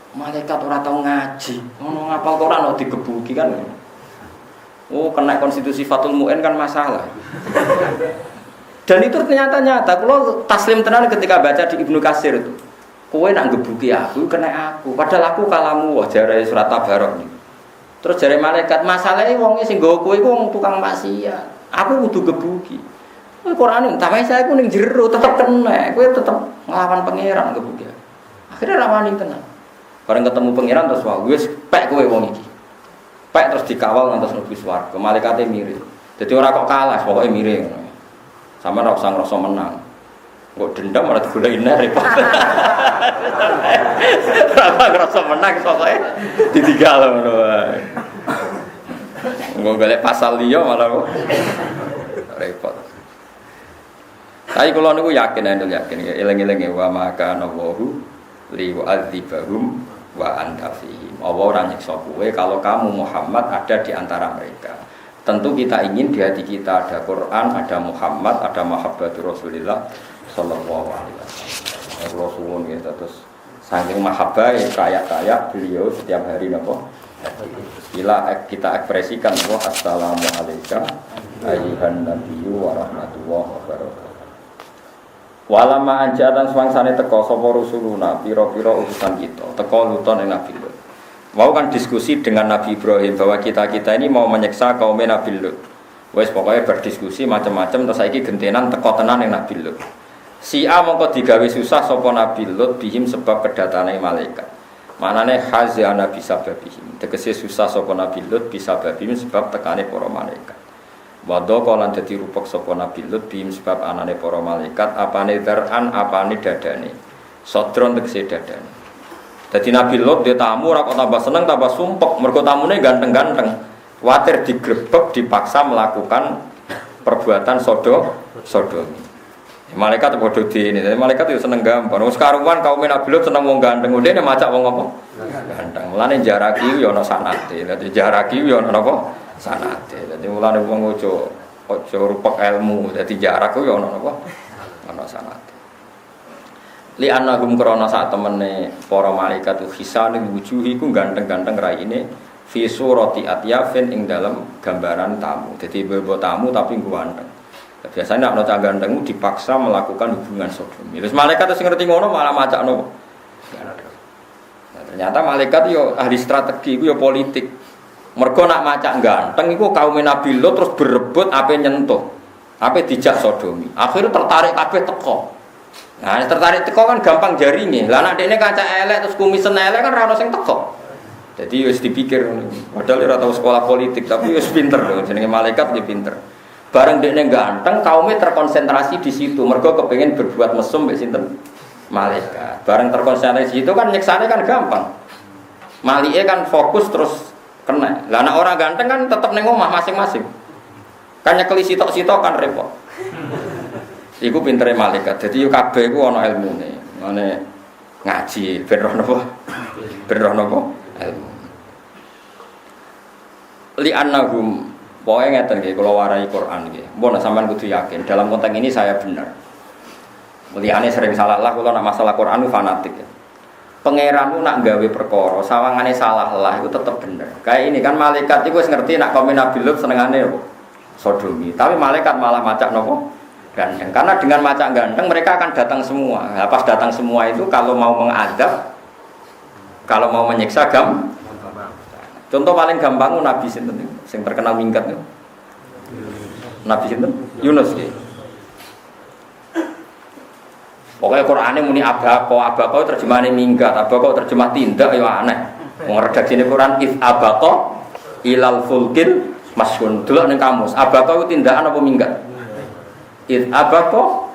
Malaikat ora tau ngaji, ngono ngapal Quran kok digebuki kan. Oh, kena konstitusi Fathul Mu'in kan masalah. Dan itu ternyata nyata. Kalau taslim tenan ketika baca di Ibnu Katsir itu. Kowe nak gebuki aku kena aku. Padahal aku kalamu jare surat Tabarok niku. Terus jare malaikat, masalahe wong sing nggawa kowe iku wong tukang maksiat. Aku kudu gebuki. Quran entah wae saya ku ning jero tetep kena. Kowe tetep nglawan pangeran gebuki. Akhirnya ra wani tenan. Bareng ketemu pangeran terus wae wis pek kowe wong iki. Pek terus dikawal ngantos mlebu swarga. Malaikate mirip. Dadi ora kok kalah, pokoke mirip ngono. Sama ora usah ngrasa menang. Kok dendam malah digoleki repot. Ora ngrasa menang pokoke ditinggal ngono wae. Engko golek pasal liya malah repot. Tapi kula niku yakin eling-eling wa maka nawahu li wa'adzibahum wa anta fihim. Allah ora nyiksa kowe kalau kamu Muhammad ada di antara mereka. Tentu kita ingin di hati kita ada Quran, ada Muhammad, ada mahabbatur Rasulillah sallallahu alaihi wasallam. Rasulun ya terus saking mahabbah kaya-kaya beliau setiap hari napa? Bila kita ekspresikan bahwa assalamu alayka ayyuhan nabiyyu wa rahmatullahi wa barakatuh. Walama anjatan swangsane teka sapa rusuluna pira-pira utusan kita teka luton ing Nabi Lut. Mau kan diskusi dengan Nabi Ibrahim bahwa kita ini mau menyiksa kaum Nabi Lut. Wes pokoknya berdiskusi macam-macam terus saiki gentenan teka tenan ing Nabi Lut. Si A mongko digawe susah sapa Nabi Lut bihim sebab kedatane malaikat. Manane hazana bisa babihim. Tegese susah sapa Nabi Lut bisa babihim sebab tekane para malaikat. Wadha lan dadi rupek sapa Nabi Lut bihim sebab anane para malaikat apane daran apane dadane. Sodron tegese dadane. Dadi Nabi Lut dia tamu ora kok tambah seneng tambah sumpek mergo tamune ganteng-ganteng. Kuwatir digrebek dipaksa melakukan perbuatan sodomi. Malaikat padha dene. Malaikat yo seneng gampang. Wis karuan kaum Nabi Lut seneng wong ganteng. Dene macak wong apa? Ganteng. Mulane jaraki yo ana sanate. Dadi jaraki yo ana apa? Sanate. Dadi mulane wong ojo rupek ilmu. Dadi jarak yo ana apa? Ana sanate. Li annahum krana sak temene para malaikat hisane wujuhi ku ganteng-ganteng raine fi surati atyafin ing dalam gambaran tamu. Dadi bebo tamu tapi ganteng. Biasanya anak cah ganteng dipaksa melakukan hubungan sodomi. Terus malaikat sing ngerti ngono malah macakno. Nah, ternyata malaikat yo ahli strategi, iku yo politik. Mergo nak macak ganteng iku kaum Nabi Lut terus berebut ape nyentuh, ape dijak sodomi. Akhirnya tertarik kabeh teko. Nah, tertarik teko kan gampang jaringe. Lah nek dekne kaca elek terus kumisen elek kan ora ono sing teko. Jadi wis dipikir padahal ora tau sekolah politik tapi wis pinter lho jenenge malaikat ya pinter. Bareng dekne ganteng, kaumnya terkonsentrasi di situ. Mergo kepengin berbuat mesum mbek sinten? Malaikat. Bareng terkonsentrasi di situ kan nyeksane kan gampang. Malike kan fokus terus kena. Lah nek orang ganteng kan tetep ning omah masing-masing. Kan nyekeli sitok-sitok kan repot. Iku pintere malaikat. Dadi yo kabeh iku ana ilmune. Mane ngaji ben roh napa? Ben roh napa? Ilmu. Li annahum pokoke ngeten nggih kula warai Quran nggih. Mbon sampean kudu yakin dalam konteks ini saya benar. Mulane sering salah lah kula nak masalah Quran itu fanatik ya. Pangeranmu nak gawe perkara sawangane salah lah itu tetep bener. Kayak ini kan malaikat iku wis ngerti nak kaum Nabi Lut senengane apa? Sodomi. Tapi malaikat malah macak nopo? Ganteng. Karena dengan macak ganteng mereka akan datang semua. Nah, pas datang semua itu kalau mau mengadab, kalau mau menyiksa contoh paling gampang Nabi sinten sing terkenal minggat niku. Nabi sinten? Yunus nggih. Pokoknya Qur'ane muni abaqo terjemahane minggat, abaqo terjemah tindak ya aneh. Wong redaksine Quran if abaqo ilal fulkil masyhun. Delok ning kamus, abaqo itu tindakan apa minggat? If abaqo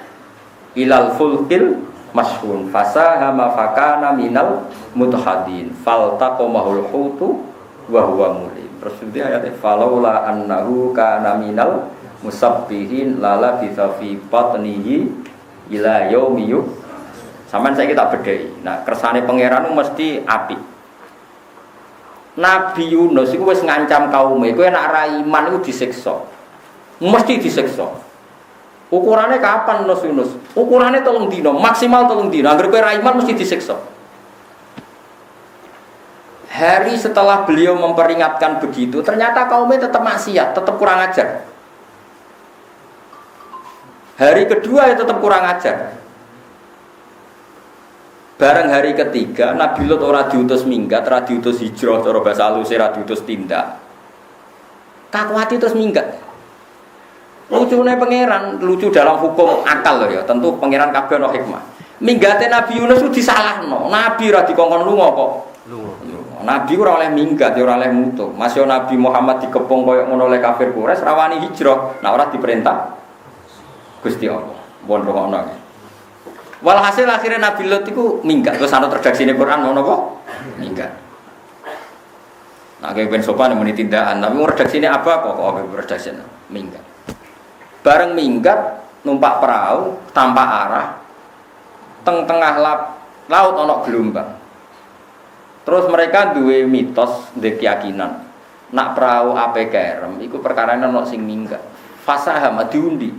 ilal fulkil masyhun fasahama fakana minal mutahadin faltaqamahul hutu wa huwa mulim. Terus itu ayat falaula annahu kana minal musabbihin lala bisa fi batnihi ila yaumi yub. Sampeyan saiki tak bedheki. Nah, kersane pangeran mesti apik. Nabi Yunus iku wis ngancam kaume, kowe nek ra iman iku disiksa. Mesti disiksa. Ukurane kapan Yunus? Ukurane 3 dina, maksimal 3 dina. Angger kowe ra iman mesti disiksa. Hari setelah beliau memperingatkan begitu, ternyata kaumnya tetap maksiat, tetap kurang ajar. Hari kedua ya tetap kurang ajar. Bareng hari ketiga Nabi Lut ora diutus minggat, ora diutus hijrah, cara basa haluse ora diutus tindak. Kakuati terus minggat. Lucune pangeran, lucu dalam hukum akal loh ya. Tentu pangeran kabeh ana hikmah. Minggate Nabi Yunus ku disalahno. Nabi ora dikongkon lunga kok. Nabi ora oleh minggat, ora oleh mutu. Masih Nabi Muhammad dikepung koyo ngono oleh kafir Quraisy, rawani hijrah. Nah ora diperintah Gusti Allah, bon rohono. Walhasil akhirnya Nabi Lut itu minggat. Terus ana redaksine Quran ngono kok? Minggat. Nah, kayak ben sopan muni tindakan, tapi redaksine apa kok redaksine minggat. Bareng minggat numpak perahu tanpa arah tengah laut ana gelombang. Terus mereka duwe mitos, duwe keyakinan. Nak perahu ape kerem iku perkarane ana sing minggat. Fasaham diundi.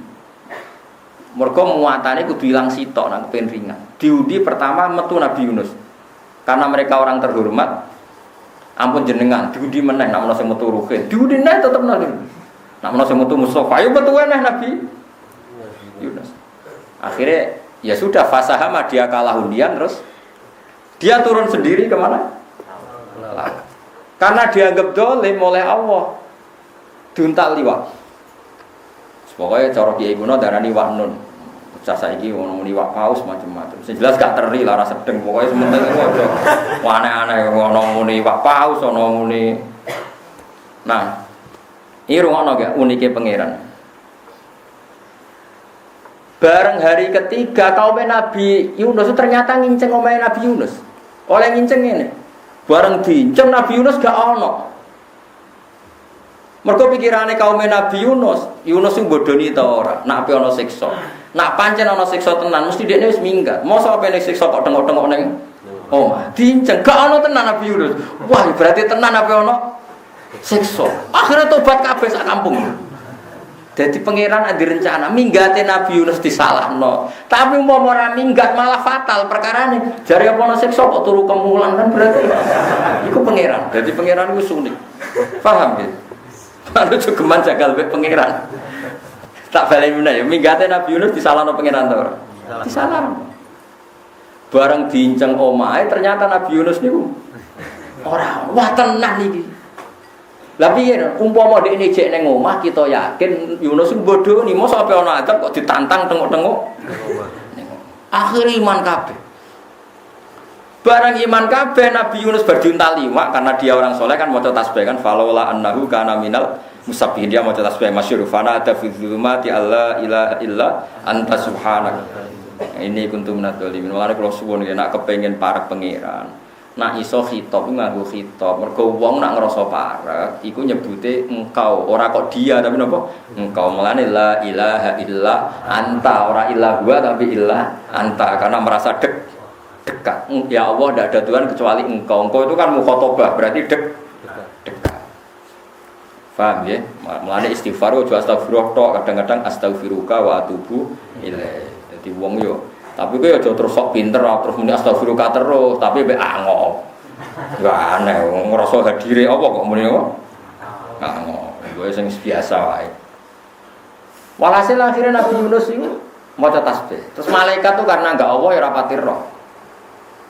Mergo muatane kudu ilang sitok nang kepen ringan. Diundi pertama metu Nabi Yunus. Karena mereka orang terhormat. Ampun jenengan, diundi meneh nek ana sing metu Ruhin. Diundi neh tetep Nabi. Nek ana sing metu Mustofa, ayo metu neh Nabi Yunus. Akhirnya ya sudah fasahama dia kalah undian terus dia turun sendiri kemana? Karena dianggap dolim oleh Allah. Diuntal liwat. Pokoknya cara kiai kuno darani wak nun. Cah saiki ono muni wak paus macam-macam. Sing jelas gak teri lara sedeng. Pokoknya sementing aja aneh-aneh ono muni wak paus, ono muni. Nah, ini rungono gak unike pangeran. Bareng hari ketiga kaum Nabi Yunus ternyata nginceng omahe Nabi Yunus. Oleh nginceng ini. Bareng diinceng Nabi Yunus gak ono. Mergo pikirane kaum Nabi Yunus sing bodoni ta ora, nak ape ana siksa. Nak pancen ana siksa tenan mesti dekne wis minggat. Mosok ape nek siksa kok tengok-tengok ning omah. Diinceng gak ana tenan Nabi Yunus. Wah, berarti tenan ape ana siksa. Akhire tobat kabeh sak kampung. Dadi pangeran ada rencana minggate Nabi Yunus disalahno. Tapi umpama ora minggat malah fatal perkarane. Jare apa ana siksa kok turu kemulan kan berarti iku pangeran. Dadi pangeran iku sunik. Paham ya? Anu jogeman jagal mek pangeran. Tak balen meneh ya minggate Nabi Yunus disalahno pangeran to ora? Disalahno. Bareng diinceng omahe ternyata Nabi Yunus niku ora wah tenan iki. Lah piye umpama dekne jek ning omah kita yakin Yunus bodoh ni mosok ape ana adab kok ditantang tengok-tengok. Akhir iman kabeh. Barang iman kabeh Nabi Yunus berdiuntal liwat karena dia orang soleh kan maca tasbih kan falaula annahu kana minal musabbihin dia maca tasbih masyhur fana ada fi dzulumati alla ilaha illa anta subhanaka. Ini kuntum minadz dzalimin. Mulane kula suwun nek kepengin parek pangeran. nak iso khitab nganggo khitab. Mergo wong nak ngrasa parek iku nyebute engkau, ora kok dia tapi napa? Engkau. Mulane la ilaha illa anta, ora illa huwa tapi illa anta karena merasa dekat. Ya Allah, tidak ada Tuhan kecuali engkau. Engkau itu kan mukhatabah, berarti dekat. Paham ya? Mulane istighfar ojo astagfirullah tok, kadang-kadang astaghfiruka wa atubu ilaih. Dadi wong yo tapi gue aja terus sok pinter, terus muni astagfirullah terus, tapi be angop. Enggak aneh, ngerasa hadire apa kok muni kok? Angop. Gue sing biasa wae. Walhasil akhirnya Nabi Yunus itu maca tasbih. Terus malaikat tuh karena enggak Allah ya rapati roh.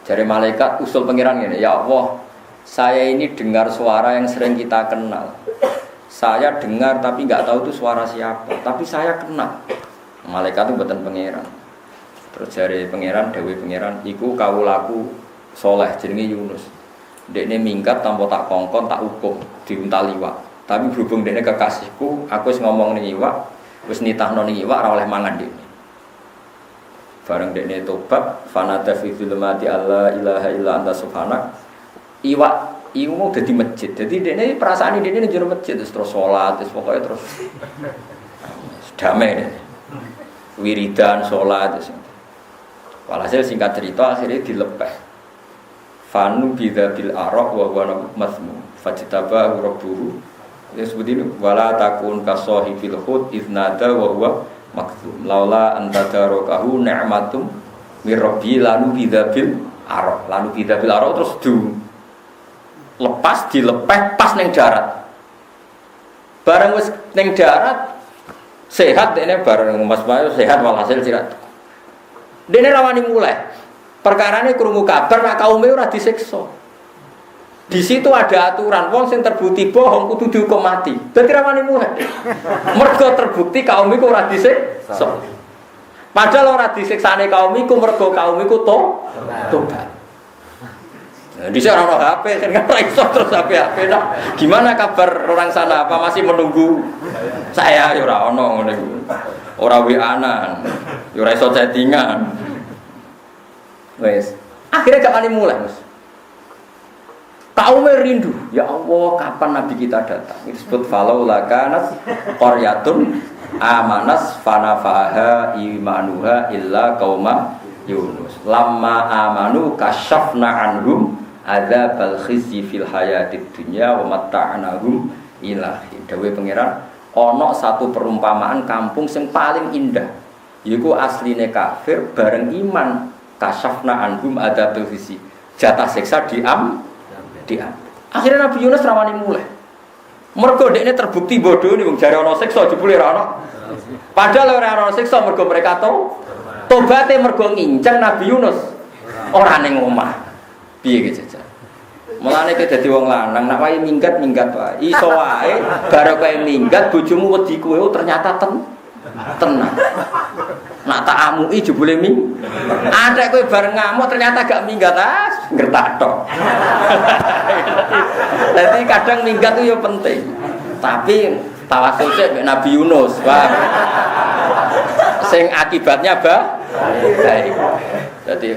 Jare malaikat usul pengiran ngene, ya Allah, saya ini dengar suara yang sering kita kenal. Saya dengar tapi enggak tahu itu suara siapa, tapi saya kenal. Malaikat itu mboten pengiran. Terus jari pangeran, dewi pangeran, iku kawulaku soleh jenenge Yunus. Dekne minggat tanpa tak kongkon, tak hukum, diuntal iwak. Tapi berhubung dekne kekasihku, aku wis ngomong ning iwak, wis nitahno ning iwak ora oleh mangan dekne. Bareng dekne tobat, fanata fi zulumati alla ilaha illa anta subhanak. Iwak iku mau dadi masjid. Dadi dekne perasaane dekne ning jero masjid terus salat, terus pokoke terus damai dekne. Wiridan salat terus. Walhasil singkat cerita akhirnya dilepeh. Fanu bidzabil araq wa huwa masmu fajtaba rabbuhu. Ya seperti ini wala takun kasahibil hud idnada wa huwa makzum. Laula antadarakahu ni'matum mir rabbi lalu bidzabil araq. Lalu bidzabil araq terus lepas dilepeh pas ning darat. Bareng wis ning darat sehat dene bareng Mas Bayu sehat walhasil sirat. Dene rawani mulai. Perkarane krungu kabar nak kaume ora disiksa. Di situ ada aturan wong sing terbukti bohong kudu dihukum mati. Dadi rawani mulai. Mergo terbukti kaum iku ora disiksa. Padahal ora disiksane kaum iku mergo kaum iku tobat. Nah, di sana ono HP, kan ora iso terus HP. Nah, gimana kabar orang sana? Apa masih menunggu saya? Ya ora ono ngene iku. Ora WA-an. Ya ora iso chattingan. Wes, akhirnya gak wani mulai, Mas. Kaum rindu, ya Allah, kapan nabi kita datang? Disebut falaula kanat qaryatun amanas fanafaha imanuha illa qauma Yunus. Lamma amanu kasyafna anhum adzabal khizyi fil hayatid dunya wa matta'nahum ilahi. Dawe pangeran, ana satu perumpamaan kampung sing paling indah. Iku asline kafir bareng iman. Kasyafna anhum adzabal khizyi. Jatah siksa diam. Akhirnya Nabi Yunus rawani mulai. Mergo dekne terbukti bodoh nih wong jare ana siksa jebule ora ana. Padahal ora ana siksa mergo mereka tobaté mergo nginceng Nabi Yunus ora ning omah. Piye ki jajal. Mulane ki dadi wong lanang nak wae minggat wae. Iso wae bareng kowe minggat bojomu wedi kowe ternyata tenang. Nak tak amui jebule ming. Adek kowe bareng ngamuk ternyata gak minggat ngertak tok. Jadi kadang minggat itu ya penting. Tapi tawasul sik mek Nabi Yunus, wah. Sing akibatnya baik. Jadi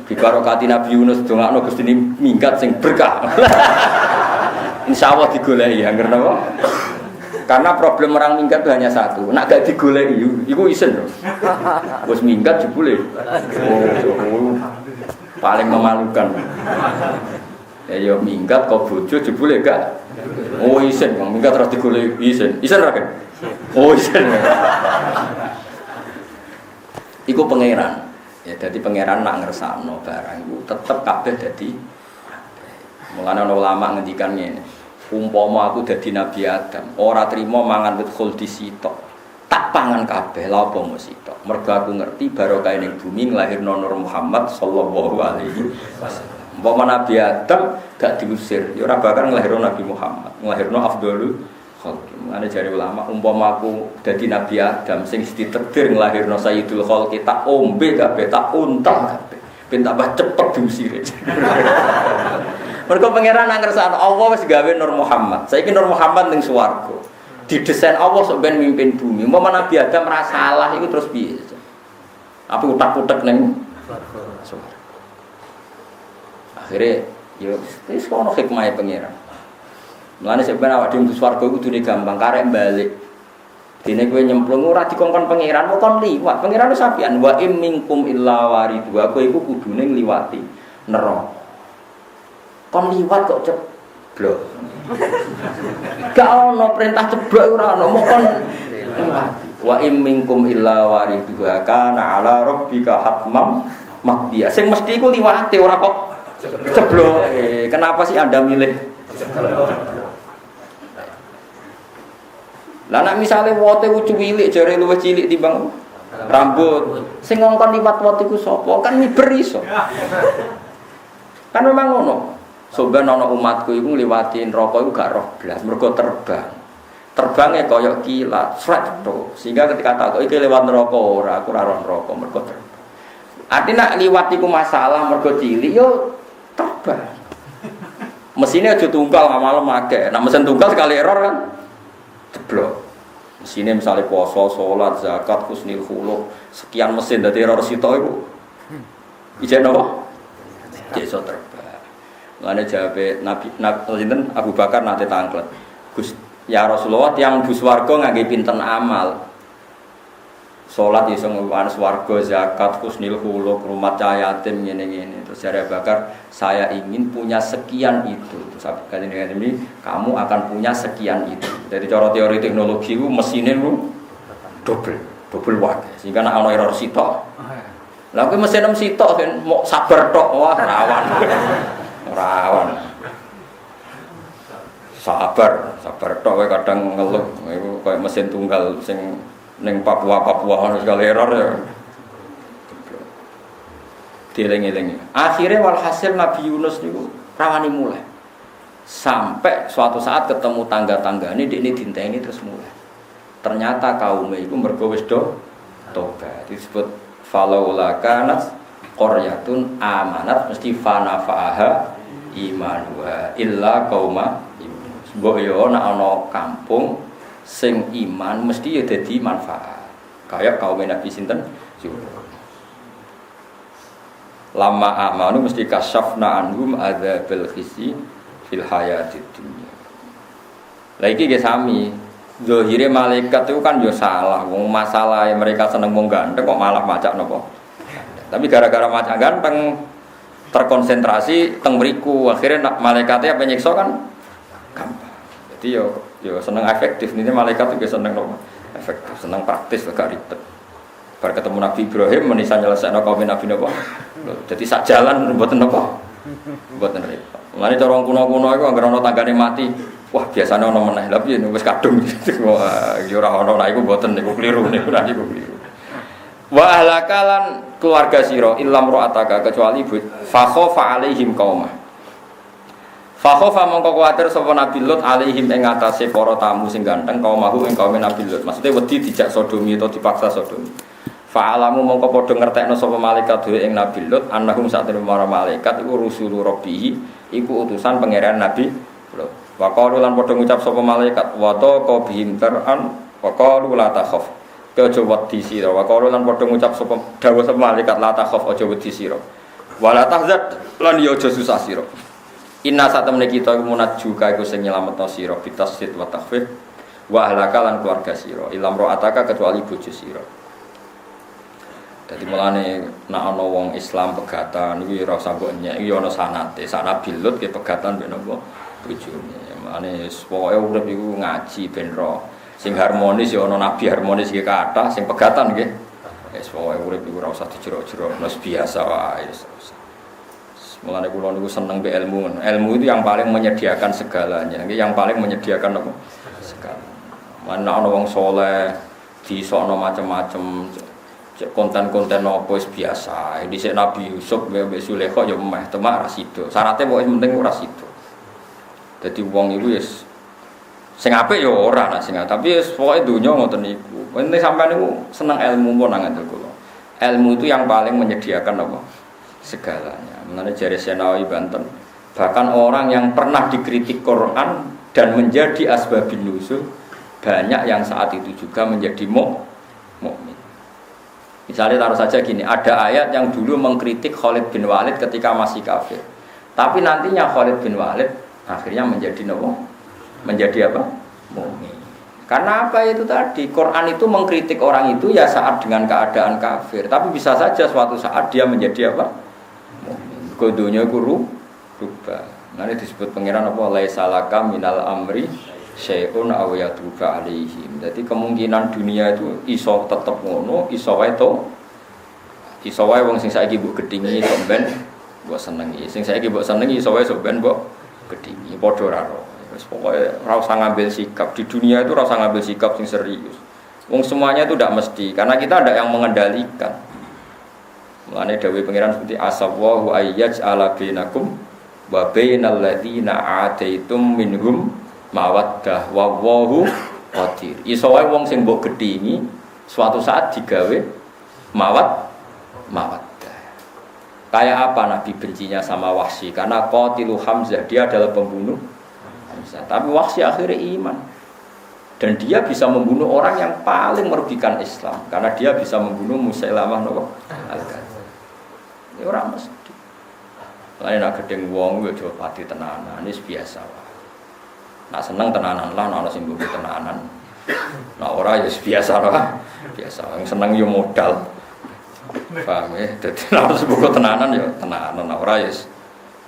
di barokati Nabi Yunus dongakno Gusti minggat sing berkah. Insyaallah digoleki angger napa? Karena problem orang minggat itu hanya satu, nak gak digoleki iku isen lho. Wis minggat jebule. Oh, paling memalukan. Ya minggat kok bojo jebule gak. Oh isen, wong minggat terus digoleki isen. Isen ra kan? Oh isen. Iku pangeran. Ya dadi pangeran nak ngersakno barang iku tetep kabeh dadi. Mulane ana ulama ngendikan ngene. Umpama aku dadi Nabi Adam, ora trimo mangan wit khuldi sitok. Tak pangan kabeh lha apa mesti sitok. Mergo aku ngerti barokah ning bumi nglahirno Nur Muhammad sallallahu alaihi wasallam. Umpama Nabi Adam gak diusir, ya ora bakal nglahirno Nabi Muhammad, nglahirno afdhalul khalqi. Mane jare ulama, umpama aku dadi Nabi Adam sing ditakdir nglahirno Sayyidul Khalqi, tak ombe kabeh, tak untal kabeh. Ben tambah cepet diusire. Mergo pangeran nang ngersakno Allah wis gawe Nur Muhammad. Saiki Nur Muhammad ning swarga. Didesain Allah sok ben mimpin bumi. Umpama Nabi Adam ra salah iku terus piye? Apa utak-utak ning swarga. Akhirnya ya wis kono hikmahe pangeran. Mulane sebenarnya awak dhewe swarga kudune gampang karek balik. Dene kowe nyemplung ora dikongkon pangeran kok kon liwat. Pangeran wis sapian wa im minkum illa waridhu. Kowe iku kudune ngliwati neraka. Kon liwat kok ceblok. Gak ono perintah ceblok ora ono, mok kon liwati. Wa im minkum illa waridhu kana ala rabbika hatmam maqdiya. Sing mesti iku liwate ora kok ceblok. Kenapa sih Anda milih ceblok? Lah nek misale wote ku cilik jare luwih cilik timbang rambut. Sing ngongkon liwat wote ku sapa? Kan miber iso. Kan memang ngono. Soben ana umatku iku ngliwati neraka iku gak roh blas, mergo terbang. Terbange kaya kilat, sret to. Sehingga ketika takok iki lewat neraka ora, aku ora roh neraka mergo terbang. Artinya nek liwat iku masalah mergo cilik yo terbang. Mesine aja tunggal malam akeh. Nek mesin tunggal sekali error kan jeblok. Mesine misalnya puasa, salat, zakat, husnul khuluq, sekian mesin dadi error sitok iku. Ijen apa? Iso terbang. Lane jawabe Nabi sinten Abu Bakar nate tangklet. Gus, ya Rasulullah tiyang mlebu swarga ngangge pinten amal. Salat iso ngwan swarga, zakat, husnul khuluq, rumah yatim ngene-ngene. Terus jare Bakar, saya ingin punya sekian itu. Terus kali ini kamu akan punya sekian itu. Dari cara teori teknologi itu mesinnya itu double watt. Sehingga nek ana error sitok. Lah kuwi mesin sitok kan mau sabar tok wah rawan. Rawan. Sabar tok kowe kadang ngeluh iku koyo mesin tunggal sing ning Papua ono sekali error ya. Dieling-eling. Akhirnya walhasil Nabi Yunus niku rawani mulai. Sampai suatu saat ketemu tangga-tanggane ini dinteni terus mulai. Ternyata kaumnya itu mergo wis do tobat. Disebut falaula kanat qaryatun amanat mesti fanafa'aha imanuha illa qauma Yunus. Mbok yo nek ana kampung sing iman mesti ya dadi manfaat. Kayak kaum Nabi sinten? Yunus. Lama amanu mesti kasyafna anhum adzabil khizi fil hayatid dunya. Lah iki nggih sami. Zahire malaikat itu kan yo salah. Wong masalah mereka seneng wong ganteng kok malah macak napa. Tapi gara-gara macak ganteng terkonsentrasi teng mriku akhirnya malaikatnya apa nyiksa kan gampang. Jadi yo seneng efektif ini malaikat juga seneng napa. Efektif, seneng praktis agak ribet. Bar ketemu Nabi Ibrahim menisa nyelesaikno kaum Nabi napa. Jadi sak jalan mboten napa. Mboten repot. Mulane cara kuno-kuno iku anggere ana tanggane mati, wah biasane ana meneh. Lah piye wis kadung. Wah, ya ora ana iku mboten niku kliru niku niku kliru. Wa ahlakalan keluarga sira illam ra'ataka kecuali fa khafa alaihim qauma. Fa khafa mongko kuwatir sapa Nabi Lut alaihim ing atase para tamu sing ganteng kaumahu ing kaum Nabi Lut. Maksude wedi dijak sodomi atau dipaksa sodomi. Fa'alamu mongko padha ngertekno sapa malaikat dhewe ing Nabi Lut annahum satene para malaikat iku rusulu rabbih iku utusan pangeran Nabi Lut. Wa qalu lan padha ngucap sapa malaikat wa taqa bihim tar'an wa qalu la takhaf. Aja wedi sira. Wa qalu lan padha ngucap sapa dawuh sapa malaikat la takhaf aja wedi sira. Wa la tahzan lan ya aja susah sira. Inna satamne kita iku munajjuka iku sing nyelametno sira bitasdid wa takhfif wa ahlaka lan keluarga sira ilam ra'ataka kecuali bojo sira. Dadi mulane nek ana wong Islam pegatan iki ora usah kok nyek iki ana sanate. Sana bilut ke pegatan ben apa bojone. Mulane pokoke urip iku ngaji ben ro. Sing harmonis ya ana nabi harmonis iki kathah, sing pegatan nggih. Wis pokoke urip iku ora usah dijero-jero, wis biasa wae. Mulane kula niku seneng be ilmu. Ilmu itu yang paling menyediakan segalanya. Yang paling menyediakan apa? Segala. Mana ana wong saleh disokno macam-macam konten-konten apa wis biasa. Dhisik Nabi Yusuf mbek Zulaikha ya meh temak ra sida. Syaraté pokoke penting ora sida. Dadi wong iku wis sing apik ya ora nek sing tapi wis pokoke donya ngoten niku. Penting sampean niku seneng ilmu pun nang ngandel kula. Ilmu itu yang paling menyediakan apa? Segalanya. Mengenai jari Senawi Banten, bahkan orang yang pernah dikritik Quran dan menjadi asbabun nuzul banyak yang saat itu juga menjadi mukmin. Misalnya taruh saja gini, ada ayat yang dulu mengkritik Khalid bin Walid ketika masih kafir. Tapi nantinya Khalid bin Walid akhirnya menjadi nopo? Menjadi apa? Mukmin. Karena apa itu tadi? Quran itu mengkritik orang itu ya saat dengan keadaan kafir, tapi bisa saja suatu saat dia menjadi apa? Mukmin. Kodonya guru rubah. Nanti disebut pangeran apa? Laisalaka minal amri syai'un aw yatuba alaihim. Jadi kemungkinan dunia itu iso tetep ngono, iso wae to. Iso wae wong sing saiki mbok gedhingi kok ben mbok senengi. Sing saiki mbok senengi iso wae sok ben mbok gedhingi padha ora ro. Wis pokoke ora usah ngambil sikap di dunia itu, ora usah ngambil sikap sing serius. Wong semuanya itu tidak mesti karena kita ada yang mengendalikan. Mulane dawuh pangeran seperti asawwahu ayyaj ala bainakum wa bainal ladzina ataitum minhum mawaddah wallahu qadir. Iso wae wong sing mbok gedhingi suatu saat digawe mawaddah. Kayak apa Nabi bencinya sama Wahsy? Karena qatilu Hamzah, dia adalah pembunuh Hamzah. Tapi Wahsy akhirnya iman. Dan dia bisa membunuh orang yang paling merugikan Islam karena dia bisa membunuh Musailamah al-Kadzdzab. Ini orang mesti. Lain nak gedeng wong yo aja pati tenanan, ini biasa wae. Nak seneng tenanan lah, ana sing mbok tenanan. Nah ora ya biasa lah. Biasa, yang seneng yo modal. Paham ya? Dadi harus mbok tenanan ya tenanan, ora ya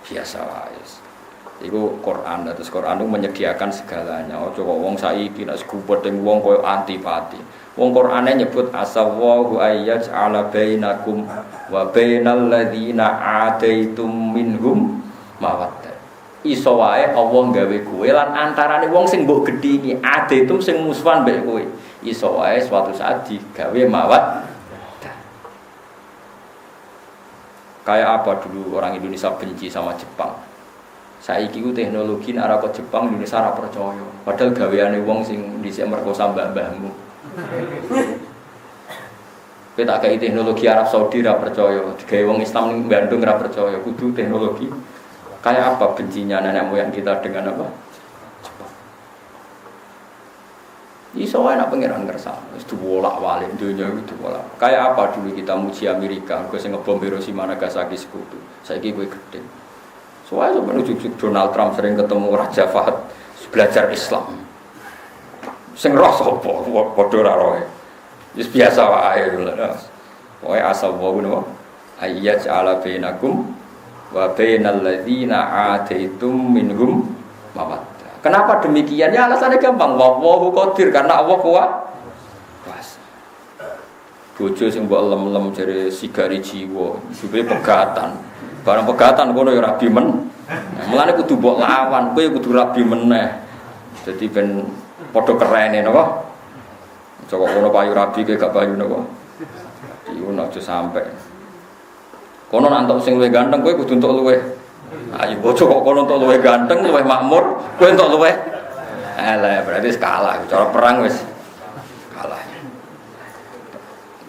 biasa wae. Iku Quran, terus Quran itu menyediakan segalanya. Ojo kok wong saiki nek gubedeng wong koyo antipati. Wong Qur'ane nyebut asawwahu ayyaj'ala bainakum wa bainal ladzina ataitum minhum mawaddah. Iso wae Allah gawe kowe lan antarane wong sing mbok gedhingi ataitum sing musuhan mbek kowe. Iso wae suatu saat digawe mawaddah. Kayak apa dulu orang Indonesia benci sama Jepang. Saiki ku teknologi nek ora kok Jepang Indonesia ora percaya. Padahal gaweane wong sing dhisik merkosa mbah-mbahmu. Kowe tak kei teknologi Arab Saudi ora percaya, digawe wong Islam ning Bandung ora percaya, kudu teknologi. Kayak apa bencinya nenek moyang kita dengan apa? Jepang. Iso wae nek pangeran kersane, wis diwolak-walik donya itu diwolak. Kayak apa dulu kita muji Amerika, kowe sing ngebom Hiroshima Nagasaki sekutu. Saiki kowe gedhe. Soalnya menuju Donald Trump sering ketemu Raja Fahd belajar Islam. Sing roh sapa? Padha ora roe. Wis biasa wae lho. Pokoke asal wae ngono. Ayyaj ala bainakum wa bainal ladzina ataitum minhum mawaddah. Kenapa demikian? Ya alasannya gampang. Wallahu qadir karena Allah kuat. Pas. Bojo sing mbok lem-lem jare sigari jiwa, supaya pegatan. Barang pegatan kono ya rabi men. Mulane kudu mbok lawan, kowe kudu rabi meneh. Dadi ben padha kerene napa? Coba kono payu rabi kowe gak payu napa? Iku aja sampe. Kono nantok sing luwih ganteng kowe kudu entuk luwih. Ayo bojo kok kono entuk luwih ganteng, luwih makmur, kowe entuk luwih. Alah berarti kalah, cara perang wis kalah.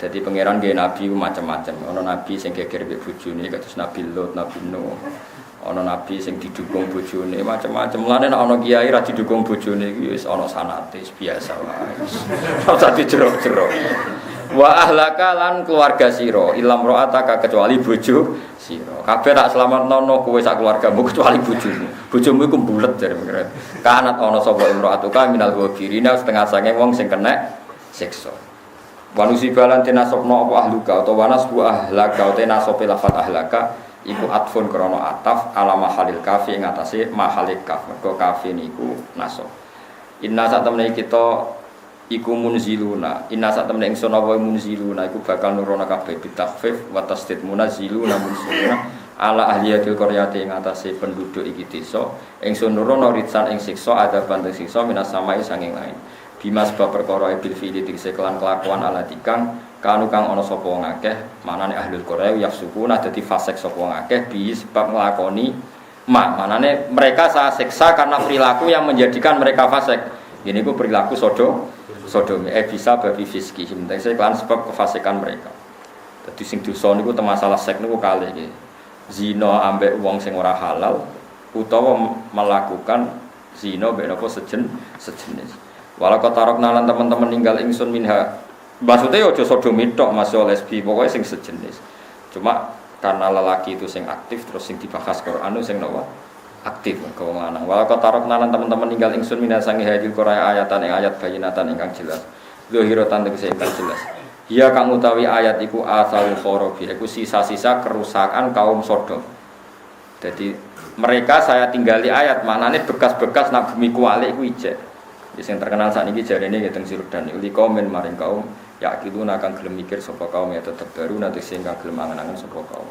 Jadi pangeran nggih nabi macam-macam. Ana nabi sing geger mbek bojone kados Nabi Lut, Nabi Nuh. Ana nabi sing didukung bojone macam-macam. Mulane nek ana kiai ra didukung bojone iki wis ana sanate biasa wae. Ora dijerok-jerok. Wa ahlaka lan keluarga sira ilam ro'ataka kecuali bojo sira. Kabeh tak slametno kowe sak keluargamu kecuali bojomu. Bojomu iku bulet jare pangeran. Kanat ana sapa imro'atuka minal ghafirina setengah sange wong sing kena siksa. Wanusi balan tenasopno apa ahluka atau wanas bu ahlaka atau tenasopi lafat ahlaka iku atfun krono ataf ala mahalil kafi ing atase mahalik kaf mergo kafi niku nasop. Inna sak temene kita iku munziluna inna sak temene ingsun apa munziluna iku bakal nurono kabeh bitakfif wa tasdid munziluna munziluna ala ahliyatil qaryati ing atase penduduk iki desa ingsun nurono ritsan ing siksa ada bandeng siksa minas samai sanging lain. Bimas bab perkara bil fi'li dikse kelan kelakuan alatikang kanu kang ana sapa wong akeh manane ahlul Qur'an yafsukuna dadi fasik sapa wong akeh bi sebab nglakoni manane mereka saya siksa karena perilaku yang menjadikan mereka fasik. Ini ku perilaku sodom bisa babi fiski himtese kelan sebab kefasikan mereka. Dadi sing dosa niku te masalah seks niku kalih iki. Zina ambek wong sing ora halal utawa melakukan zina mbek napa sejenis. Walau kotarok nalan teman-teman ninggal ingsun minha. Maksudnya ojo sodomi tok masih lesbi pokoknya sing sejenis. Cuma karena lelaki itu sing aktif terus sing dibahas Quran sing nawa aktif kau lanang. Walau kau taruh nalan teman-teman tinggal ingsun minasangi hadil Quran ayatan yang ayat bayinatan ingkang jelas. Zahiratan tegese ingkang jelas. Ia kang utawi ayat iku asal khorobi, iku sisa-sisa kerusakan kaum Sodom. Jadi mereka saya tinggali ayat maknane bekas-bekas nak bumi kualik iku ijek. Yang terkenal saat ini jarene ngeteng Sirdan uli komen maring kaum ya kitu akan gelem mikir sapa kaum ya tetep baru nanti sing kang gelem angen-angen sapa kaum.